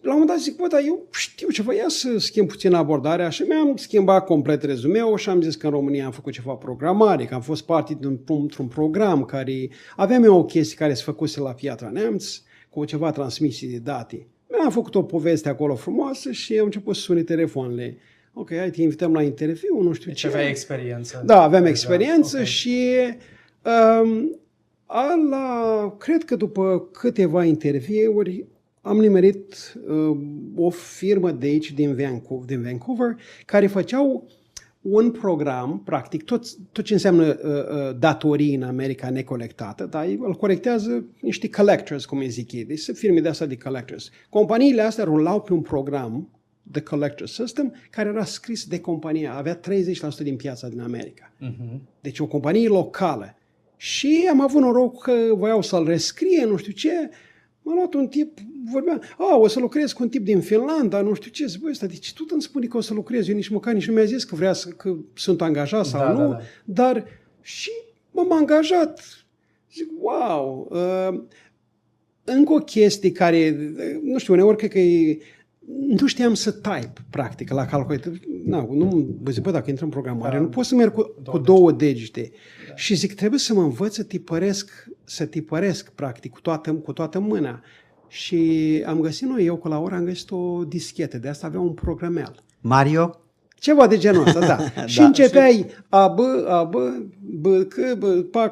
S1: La un moment dat zic, bă, dar eu știu ceva, ia să schimb puțin abordarea și mi-am schimbat complet rezumeul și am zis că în România am făcut ceva programare, că am fost parte dintr-un program care... Aveam eu o chestie care se făcuse la Piatra Neamț, cu ceva transmisii de date. Mi-am făcut o poveste acolo frumoasă și am început să sune telefoanele. Ok, hai, te invităm la interviu, nu știu ce.
S2: Deci aveai experiență.
S1: Da, aveam experiență și cred că după câteva interviuri am nimerit o firmă de aici, din Vancouver, care făceau un program, practic, tot ce înseamnă datorii în America necolectată, dar îl colectează niște collectors, cum îi zic ei, deci firme de asta de collectors. Companiile astea rulau pe un program The Collector System, care era scris de companie, avea 30% din piața din America. Deci o companie locală. Și am avut noroc că voiau să-l rescrie, nu știu ce. M-a luat un tip, vorbeam, o să lucrez cu un tip din Finlanda, nu știu ce. Zic, băi, ăsta, deci tu îmi spune că o să lucrez, eu nici nu mi-a zis că că sunt angajat sau nu, dar și m-am angajat. Zic, wow! Încă o chestie care, nu știu, uneori cred că nu știam să type, practic, la calculator. Nu, zic, bă, dacă intră în programare, nu pot să merg cu 2 degete. Da. Și zic, trebuie să mă învăț să tipăresc, practic, cu toată mâna. Și am găsit eu cu Laura, am găsit o dischetă, de asta avea un programel.
S3: Mario?
S1: Ceva de genul ăsta, da. Și începeai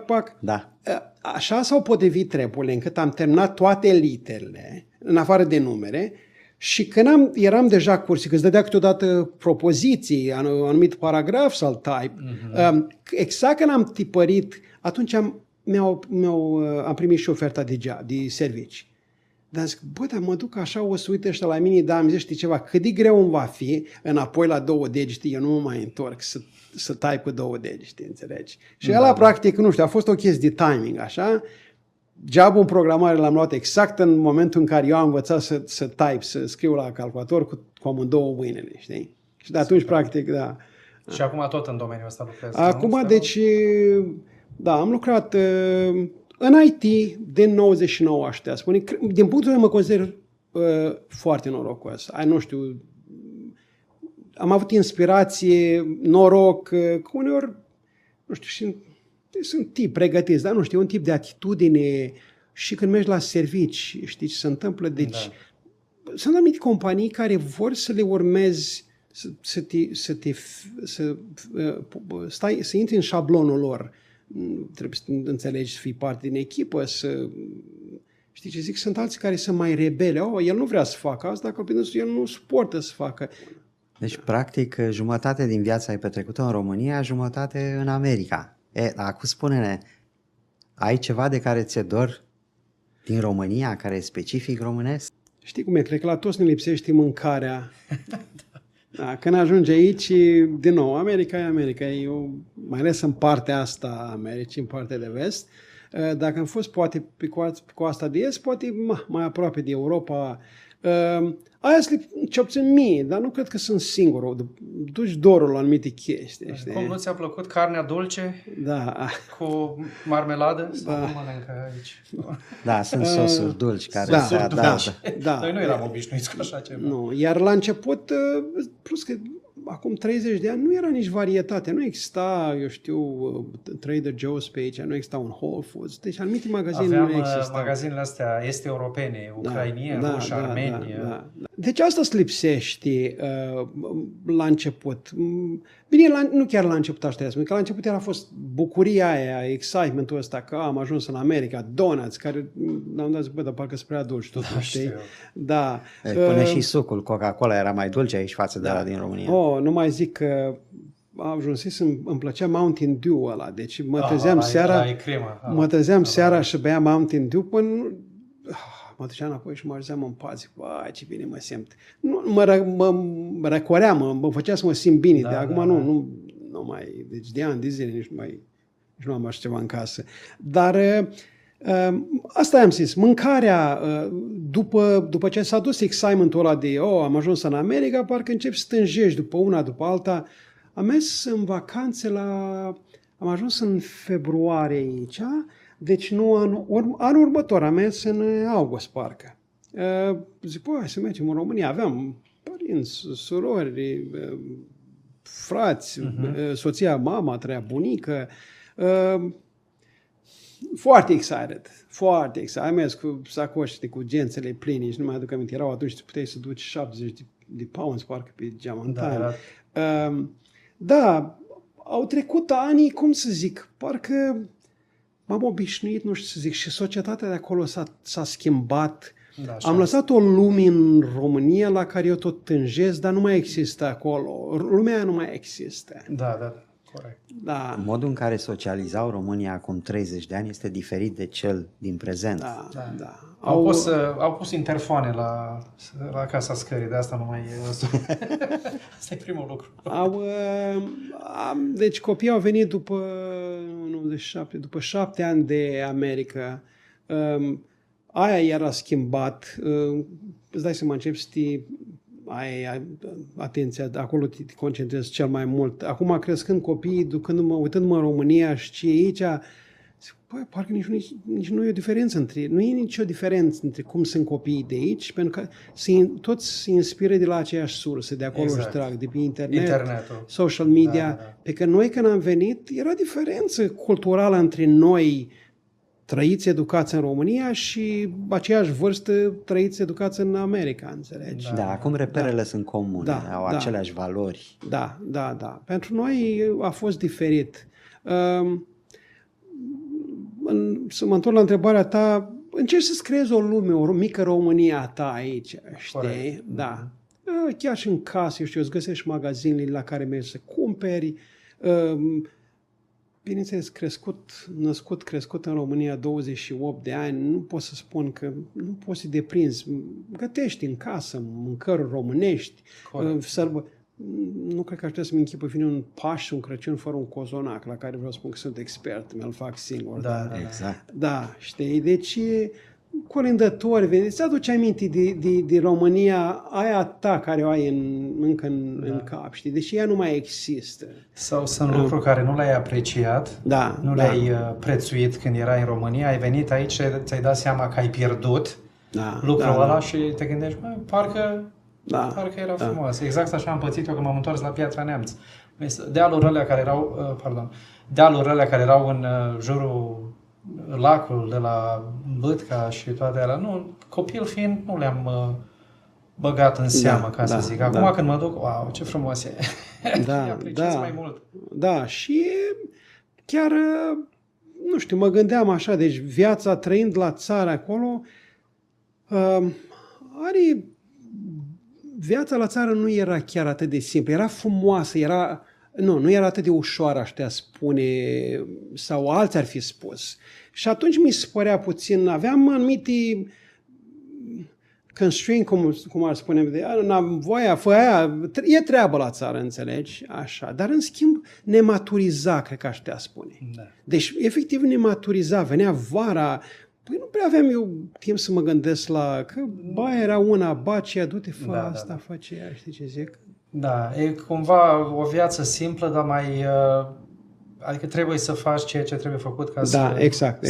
S1: pac. Da. Așa s-au potrivit treburile, încât am terminat toate literele, în afară de numere. Și când eram deja cursi, că îți dădea câteodată propoziții, anumit paragraf să-l type, exact când am tipărit, atunci am primit și oferta de servicii. Dar zic, bă, dar mă duc așa, o să uite ăștia la mine, dar am zis, știi ceva, cât de greu îmi va fi înapoi la 2 degete, eu nu mă mai întorc să type cu 2 degete, înțelegi? Și ăla, practic, nu știu, a fost o chestie de timing, așa. Job-ul în programare l-am luat exact în momentul în care eu am învățat să type, să scriu la calculator cu amândouă mâinile, știi? Și de atunci, practic, da.
S2: Și acum tot în domeniul ăsta lucrezi?
S1: Acum, deci, da, am lucrat în IT din 99, aș putea spune. Din punctul meu mă consider foarte norocos. Nu știu, am avut inspirație, noroc, că uneori, nu știu, și sunt tip pregătiți, dar nu știu, un tip de atitudine și când mergi la servici, știi ce se întâmplă? Deci, sunt anumite companii care vor să le urmezi, să intri în șablonul lor. Trebuie să înțelegi să fii parte din echipă, Știi ce zic? Sunt alții care sunt mai rebele. El nu vrea să facă asta, că el nu suportă să facă.
S3: Deci, practic, jumătate din viața ai petrecută în România, jumătate în America. Acum spune-ne, ai ceva de care ți-e dor din România, care e specific românesc?
S1: Știi cum e? Cred că la toți ne lipsește mâncarea. Da, când ajungi aici, din nou, America e America. Mai ales în partea asta a Americii, în partea de vest. Dacă am fost poate pe coasta de est, poate mai aproape de Europa. Aia ce obțin mie, dar nu cred că sunt singur. Duci dorul la anumite chestii. Știi?
S2: Cum nu ți-a plăcut carnea dulce
S1: Da.
S2: cu marmeladă? Sau cum mănâncă aici?
S3: Da, sunt sosuri dulci care
S1: da,
S3: se adaugă.
S1: Da.
S2: Noi nu eram obișnuiți cu așa ceva.
S1: Nu. Iar la început, plus că acum 30 de ani nu era nici varietate. Nu exista, eu știu, Trader Joe's pe aici, nu exista un Whole Foods. Deci anumite magazine
S2: Aveam
S1: nu existau.
S2: magazinele astea este-europene, ucrainieni, ruși, armeni.
S1: Da. Deci asta îți lipsește la început. Bine, nu chiar la început așa, că la început a fost bucuria aia, excitementul ăsta că am ajuns în America, donuts, care n-am dat zic, dar parcă sunt prea dulci totuși, știi? Da.
S3: Până și sucul Coca-Cola era mai dulce aici față de ăla din România.
S1: Nu mai zic că îmi plăcea Mountain Dew ăla, deci mă trezeam seara și beam Mountain Dew până mă duceam înapoi și mă așeam în pat, zic, ce bine mă simt. Mă răcorea, mă făcea să mă simt bine, de acum nu mai, deci de ani de zile nici nu am așa ceva în casă. Dar asta am zis, mâncarea, după ce s-a dus excitement-ul ăla de, am ajuns în America, parcă începi să tânjești după una, după alta. Am mers în vacanțe am ajuns în februarie aici, deci nu anul următor, am mers în august, parcă. Zic, hai să mergem în România. Aveam părinți, surori, frați, soția, mama, treia bunică. Foarte excited. Am mers cu sacoșe cu gențele pline și nu mai aduc aminte. Erau atunci, puteai să duci 70 de pounds, parcă, pe geamantan. Da, au trecut ani, cum să zic, parcă m-am obișnuit, nu știu să zic, și societatea de acolo s-a schimbat. Da, am lăsat o lume în România la care eu tot tânjesc, dar nu mai există acolo. Lumea aia nu mai există.
S2: Da, corect.
S1: Da.
S3: Modul în care socializau România acum 30 de ani este diferit de cel din prezent.
S1: Da.
S2: Au pus interfoane la casa scării, de asta nu mai asta e primul lucru.
S1: Deci copiii au venit după 97, după 7 ani de America. Aia era schimbat. Îți dai seama, începi să atenția, acolo te concentrezi cel mai mult. Acum, crescând copiii, uitându-mă în România și aici, parcă nici nu e o diferență nu e nicio diferență între cum sunt copiii de aici, pentru că toți se inspiră de la aceeași sursă, de acolo își trag, de pe internetul, social media. Da. Pe că noi când am venit, era diferență culturală între noi, trăiți educați în România și aceeași vârstă trăiți educați în America, înțelegi?
S3: Da, acum reperele sunt comune, au aceleași valori.
S1: Da. Pentru noi a fost diferit. Să mă întorc la întrebarea ta, încerci să-ți creezi o lume, o mică România a ta aici, știi? Corect. Da. Chiar și în casă, eu știu, îți găsești magazinele la care mergi să cumperi. Bineînțeles, crescut în România 28 de ani, nu pot să spun că nu poți să deprinzi. Gătești în casă mâncări românești, nu cred că aș putea să-mi închipui fiind un Paști, un Crăciun fără un cozonac, la care vreau să spun că sunt expert, mi-l fac singur.
S3: Exact.
S1: Da, știi? Deci, colindători, îți aduce aminte de România aia ta care o ai încă în cap, știi? Deși ea nu mai există.
S2: Sau sunt lucruri care nu le-ai apreciat, nu le-ai prețuit când erai în România, ai venit aici și ți-ai dat seama că ai pierdut lucrul ăla și te gândești, parcă era frumos. Exact așa am pățit eu când m-am întors la Piatra Neamț. Dealurile alea care erau în jurul lacul de la Bâtca și toate alea, copil fiind, nu le-am băgat în seamă, ca să zic. Acum când mă duc, wow, ce frumos e. Apreciez mai mult.
S1: Da, și chiar, nu știu, mă gândeam așa, deci viața trăind la țară acolo, Are viața la țară nu era chiar atât de simplă, era frumoasă, nu era atât de ușoară, aș putea spune, sau alții ar fi spus. Și atunci mi se părea puțin, aveam anumite constraint, cum ar spune, n-am voia, fă aia, e treabă la țară, înțelegi? Așa. Dar, în schimb, ne maturiza, cred că aș putea spune.
S2: Da.
S1: Deci, efectiv, ne maturiza, venea vara. Păi nu prea aveam eu timp să mă gândesc că baia era una, bacia, du-te, fă asta, face aia, știi ce zic?
S2: Da, e cumva o viață simplă, dar mai... Adică trebuie să faci ceea ce trebuie făcut ca să...
S1: Da, exact.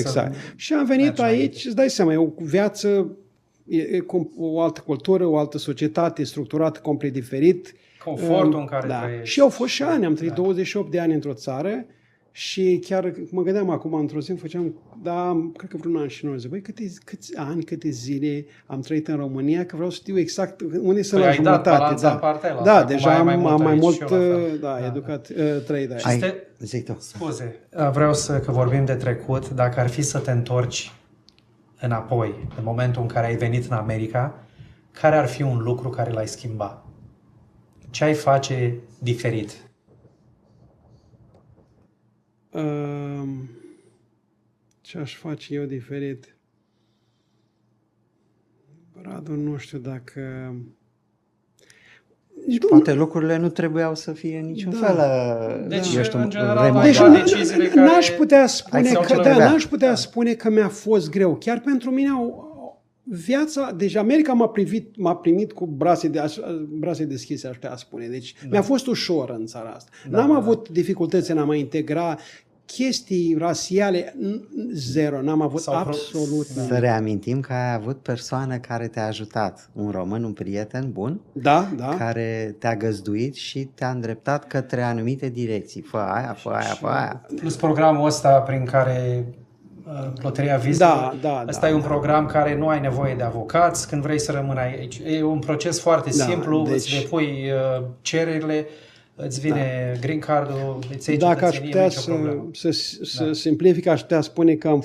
S1: Și am venit aici, îți dai seama, e o viață, e o altă cultură, o altă societate structurată complet diferit.
S2: Confortul în care trăiești.
S1: Și au fost și ani, am trăit 28 de ani într-o țară și chiar mă gândeam acum într-o zi, cred că vreun an și 90, băi, câți ani, câte zile am trăit în România, că vreau să știu exact unde sunt la jumătate. Da, deja am mai mult educat 3 de ani.
S2: Scuze, vreau că vorbim de trecut, dacă ar fi să te întorci înapoi, în momentul în care ai venit în America, care ar fi un lucru care l-ai schimba? Ce ai face diferit?
S1: Ce aș face eu diferit? Radu, nu știu dacă...
S3: Poate lucrurile nu trebuiau să fie niciun fel.
S2: Deci, în general, deciziile care...
S1: N-aș putea spune că mi-a fost greu. Chiar pentru mine viața... Deci America m-a primit cu brațe deschise, aș putea spune. Deci mi-a fost ușor în țara asta. N-am avut dificultăți în a mă integra, chestii rasiale, zero, n-am avut absolut.
S3: Să reamintim că ai avut persoană care te-a ajutat, un român, un prieten bun, care te-a găzduit și te-a îndreptat către anumite direcții. Fă aia.
S2: Plus programul ăsta prin care Loteria Vizelor, ăsta e un program care nu ai nevoie de avocați când vrei să rămâi aici. E un proces foarte simplu, îți depui cererile, îți vine green card-ul, îți iei
S1: dacă aș putea să simplific, aș putea spune că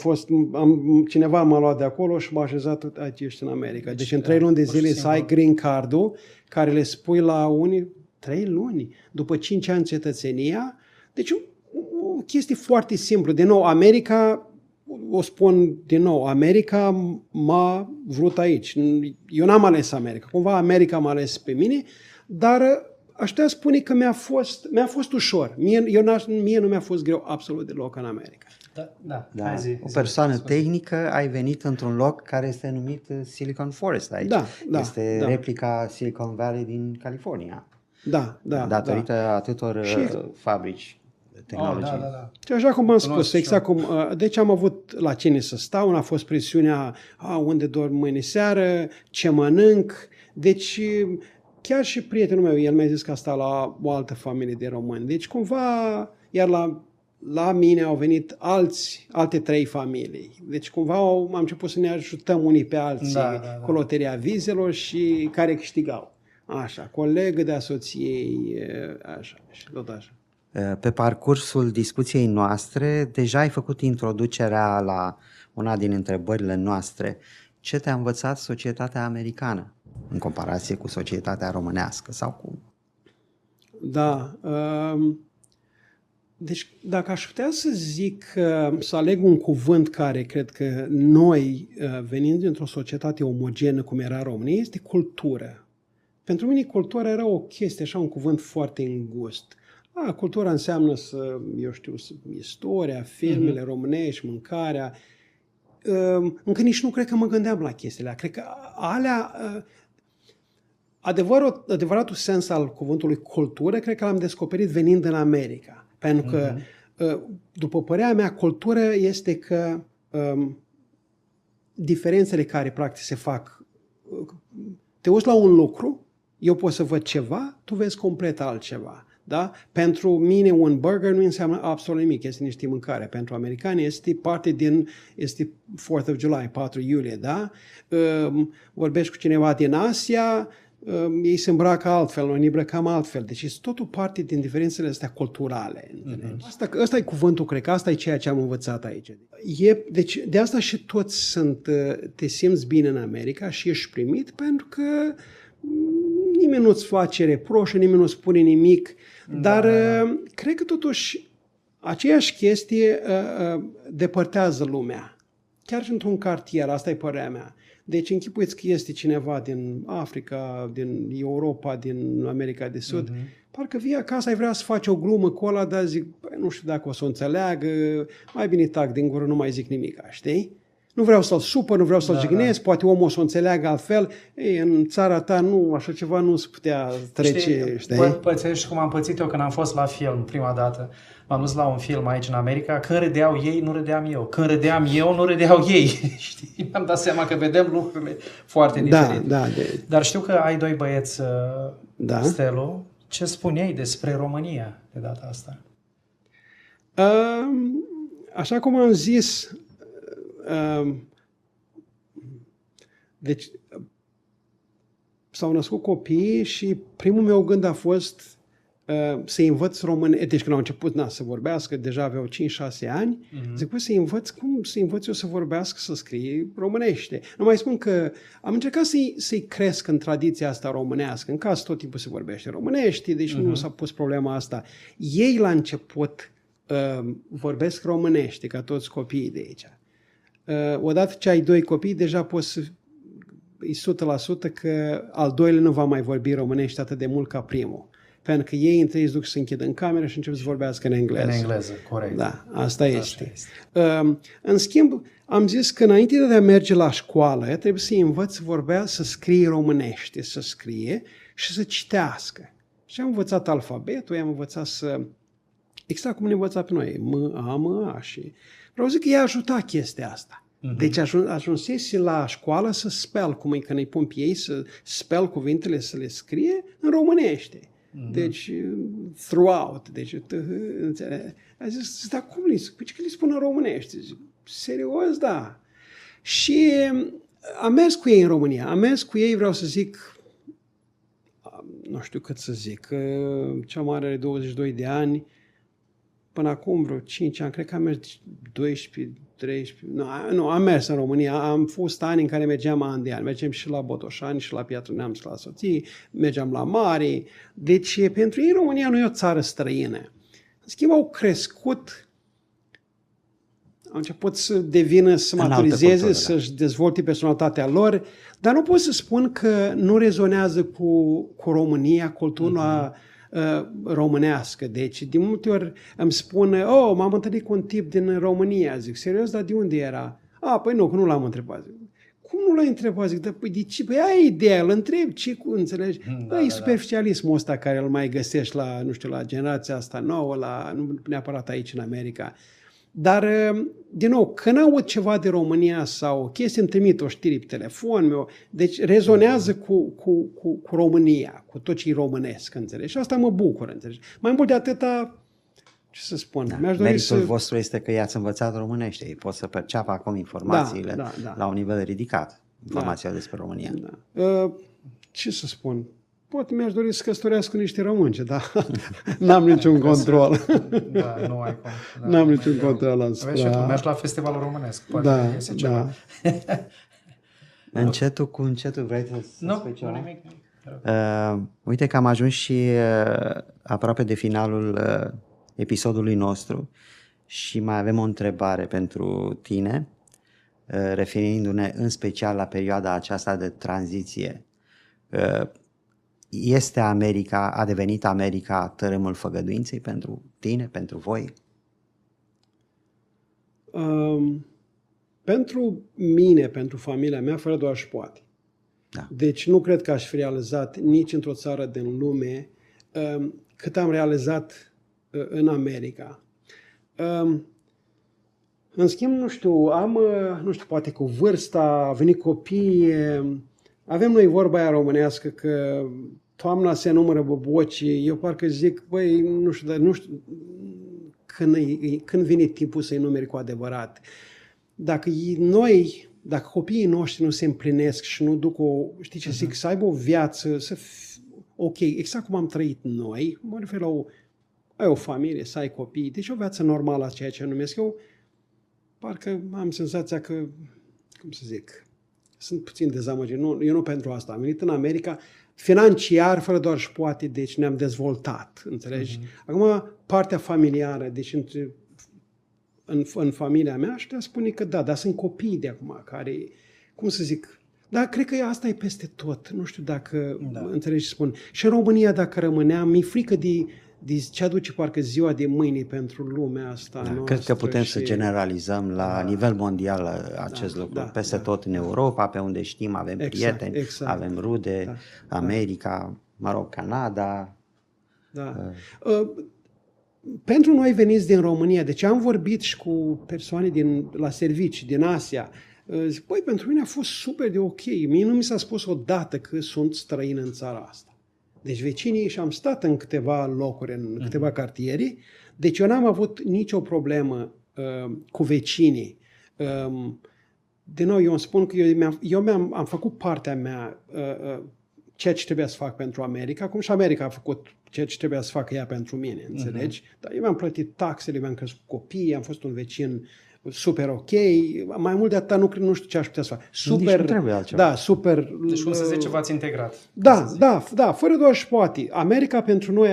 S1: cineva m-a luat de acolo și m-a așezat aici, ești în America. Deci în 3 luni de zile să ai green card-ul, care le spui la unii 3 luni, după 5 ani cetățenia. Deci o chestie foarte simplă. De nou, America, o spun din nou, America m-a vrut aici. Eu n-am ales America. Cumva America m-a ales pe mine, dar aș putea spune că mi-a fost ușor. Mie nu mi-a fost greu absolut deloc în America.
S3: O persoană tehnică, ai venit într-un loc care este numit Silicon Forest aici. Este replica Silicon Valley din California. Datorită atâtor fabrici de tehnologie.
S1: Și așa cum am spus, exact cum, deci am avut la cine să stau, a fost presiunea unde dorm mâine seară, ce mănânc. Deci chiar și prietenul meu, el mi-a zis că a stat la o altă familie de români. Deci cumva, iar la mine au venit alte 3 familii. Deci cumva am început să ne ajutăm unii pe alții cu Loteria Vizelor și care câștigau. Așa, colegă de asoției, așa și tot așa.
S3: Pe parcursul discuției noastre, deja ai făcut introducerea la una din întrebările noastre. Ce te-a învățat societatea americană în comparație cu societatea românească sau cu...
S1: Deci dacă aș putea să zic, să aleg un cuvânt care cred că noi, venind dintr-o societate omogenă cum era România, este cultură. Pentru mine cultura era o chestie, așa un cuvânt foarte îngust. Cultura înseamnă istoria, filmele românești, mâncarea. Încă nici nu cred că mă gândeam la chestiile alea. Cred că alea... Adevăratul sens al cuvântului cultură, cred că l-am descoperit venind în America. Pentru că, după părerea mea, cultură este că diferențele care practic se fac, te uiți la un lucru, eu pot să văd ceva, tu vezi complet altceva. Da? Pentru mine un burger nu înseamnă absolut nimic, este niște mâncare. Pentru americani este parte este 4th of July, 4 iulie, da? Vorbești cu cineva din Asia, ei se îmbracă altfel, noi ne îmbrăcăm altfel. Deci este totul parte din diferențele astea culturale. Asta e cuvântul, cred că asta e ceea ce am învățat aici. Deci de asta și toți te simți bine în America și ești primit, pentru că nimeni nu-ți face reproșe, nimeni nu spune nimic, dar cred că totuși aceeași chestie depărtează lumea. Chiar și într-un cartier, asta e părerea mea. Deci închipuiți că este cineva din Africa, din Europa, din America de Sud, parcă vii acasă, ai vrea să faci o glumă cu ăla, dar zic, nu știu dacă o să o înțeleagă, mai bine tac din gură, nu mai zic nimic, știi? Nu vreau să-l supăr, nu vreau să-l jignesc, poate omul o să o înțeleagă altfel. Ei, în țara ta nu, așa ceva nu se putea trece, știi?
S2: Pățești cum am pățit eu când am fost la film prima dată. M-am dus la un film aici în America, când râdeau ei, nu râdeam eu. Când râdeam eu, nu râdeau ei. Știi? Mi-am dat seama că vedem lucrurile foarte diferite. Dar știu că ai doi băieți, Stelu. Ce spuneai despre România de data asta?
S1: Așa cum am zis, deci s-au născut copii și primul meu gând a fost să învăț românește. Deci când au început să vorbească, deja aveau 5-6 ani, zic, să învăț cum să învăț eu să vorbească, să scrie românește. Nu mai spun că am încercat să-i cresc în tradiția asta românească. În casă tot timpul se vorbește românește, deci nu s-a pus problema asta. Ei la început vorbesc românește, ca toți copiii de aici. Odată ce ai doi copii, deja poți să e 100% că al doilea nu va mai vorbi românește atât de mult ca primul. Pentru că ei între ei se duc să se închidă în cameră și încep să vorbească în engleză.
S2: În engleză, corect.
S1: Da, asta este. În schimb, am zis că înainte de a merge la școală, trebuie să-i învăț să vorbească, să scrie românește, să scrie și să citească. Și am învățat alfabetul, i-am învățat să... Exact cum ne învăța pe noi, M-A și... Vreau zic că i-a ajutat chestia asta. Deci ajunsese la școală să spell, cum e când îi pun pe ei, să spell cuvintele, să le scrie în românește. Deci, throughout. Deci, a zis, dar cum le spun în românește? Zic, serios, da. Și am mers cu ei în România. Am mers cu ei, vreau să zic, nu știu cât să zic, cea mare are 22 de ani, până acum vreo 5 ani, cred că am mers 12, 13, nu, am mers în România, am fost ani în care mergeam an de an, mergem și la Botoșani și la Piatra Neamț, la soții, mergeam la mare, deci pentru ei România nu e o țară străină. În schimb au crescut, au început să devină, să maturizeze, să-și dezvolte personalitatea lor, dar nu pot să spun că nu rezonează cu România, cultura românească. Deci, de multe ori îmi spune, m-am întâlnit cu un tip din România. Zic, serios, dar de unde era? Păi nu, că nu l-am întrebat. Zic, cum nu l-ai întrebat? Zic, păi de ce? Păi ai ideea, îl întreb, înțelegi? E superficialismul ăsta care îl mai găsești la, nu știu, la generația asta nouă, nu neapărat aici în America. Dar, din nou, când aud ceva de România sau o chestie, îmi trimit o știre pe telefon meu, deci rezonează cu România, cu tot ce-i românesc, înțelegi? Și asta mă bucur, înțelegi? Mai mult de atâta, ce să spun?
S3: Meritul vostru este că i-ați învățat românește, ei pot să perceapă acum informațiile la un nivel ridicat, informația despre România.
S1: Ce să spun? Poate mi-aș dori să căsătorească niște românce, dar n-am niciun control.
S2: Da, nu ai cum. Da,
S1: n-am niciun control asupra.
S2: Vezi și tu, mergi la festivalul românesc. Poate iese ceva.
S3: Încetul cu încetul, vrei să spui ceva?
S2: Nu, nimic.
S3: Uite că am ajuns și aproape de finalul episodului nostru și mai avem o întrebare pentru tine, referindu-ne în special la perioada aceasta de tranziție. A devenit America tărâmul făgăduinței pentru tine, pentru voi?
S1: Pentru mine, pentru familia mea, fără doar și poate.
S3: Da.
S1: Deci nu cred că aș fi realizat nici într-o țară din lume cât am realizat în America. În schimb, nu știu, poate cu vârsta, a venit copii, avem noi vorba aia românească că toamna se numără bobocii, eu parcă zic, băi, nu știu când vine timpul să-i numeri cu adevărat. Dacă noi dacă copiii noștri nu se împlinesc și nu duc știi ce zic, să aibă o viață, ok, exact cum am trăit noi, mă refer la ai o familie, să ai copii, deci o viață normală, ceea ce numesc eu, parcă am senzația că, cum să zic, sunt puțin dezamăgit. Eu nu pentru asta. Am venit în America financiar, fără doar și poate, deci ne-am dezvoltat, înțelegi? Acum, partea familiară, deci în familia mea, aș putea spune că da, dar sunt copii de acum care, cum să zic, dar cred că asta e peste tot. Nu știu dacă înțelegi ce spun. Și în România, dacă rămâneam, mi-e frică de ce aduce parcă ziua de mâine pentru lumea asta noastră.
S3: Cred că putem să generalizăm la nivel mondial acest lucru. Peste tot în Europa, pe unde știm, avem prieteni, avem rude, America, mă rog, Canada.
S1: Da. Pentru noi veniți din România, deci am vorbit și cu persoane la servicii din Asia, zic, băi, pentru mine a fost super de ok. Mie nu mi s-a spus odată că sunt străin în țara asta. Deci vecinii, și am stat în câteva locuri, în câteva cartiere, deci eu n-am avut nicio problemă cu vecinii. De nou, eu îmi spun că am făcut partea mea, ceea ce trebuia să fac pentru America, cum și America a făcut ceea ce trebuia să facă ea pentru mine, înțelegi? Dar eu mi-am plătit taxele, mi-am crescut copiii, am fost un vecin super ok, mai mult de atât nu știu ce aș putea să fac. Super,
S3: nu trebuie altceva.
S1: Da, super.
S2: Deci cum să zice, v-ați integrat.
S1: Da, fără doar și poate. America pentru noi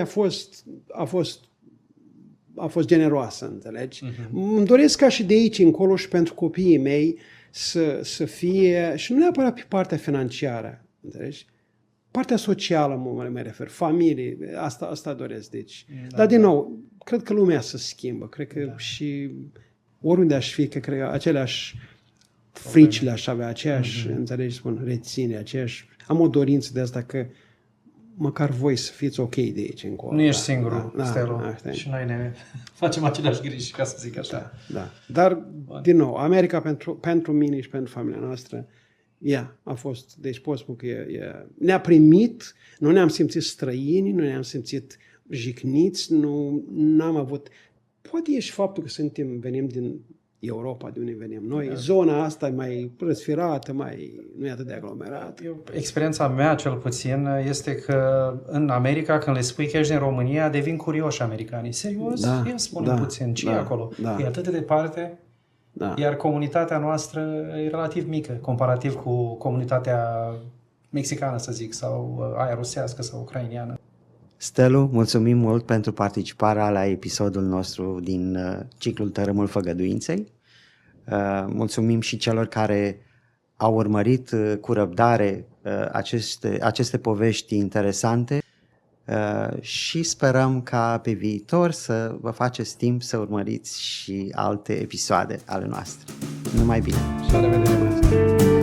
S1: a fost generoasă, înțelegi? Îmi doresc ca și de aici încolo și pentru copiii mei să fie, și nu neapărat pe partea financiară, înțelegi? Partea socială mă refer, familie, asta doresc. Deci. Dar din nou, cred că lumea se schimbă, cred că și oriunde aș fi, că cred că aceleași frici le-aș avea, aceeași, înțelegi, spun, reține, aceeași, am o dorință de asta că măcar voi să fiți ok de aici încolo.
S2: Nu ești singurul, Stelu, și noi ne facem aceleași griji, ca să zic așa.
S1: Da. Dar, din nou, America pentru mine și pentru familia noastră, a fost, deci pot spun că ne-a primit, nu ne-am simțit străini, nu ne-am simțit jigniți, n-am avut. Poate e și faptul că venim din Europa, de unde venim noi. Zona asta e mai răsfirată, nu e atât de aglomerată.
S2: Experiența mea, cel puțin, este că în America, când le spui că ești din România, devin curioși americanii. Serios? Ia spune puțin, ce e acolo? E atât de departe? Iar comunitatea noastră e relativ mică, comparativ cu comunitatea mexicană, să zic, sau aia rusească sau ucrainiană.
S3: Stelu, mulțumim mult pentru participarea la episodul nostru din ciclul Tărâmul Făgăduinței. Mulțumim și celor care au urmărit cu răbdare aceste povești interesante și sperăm ca pe viitor să vă faceți timp să urmăriți și alte episoade ale noastre. Numai bine!
S1: Și la revedere!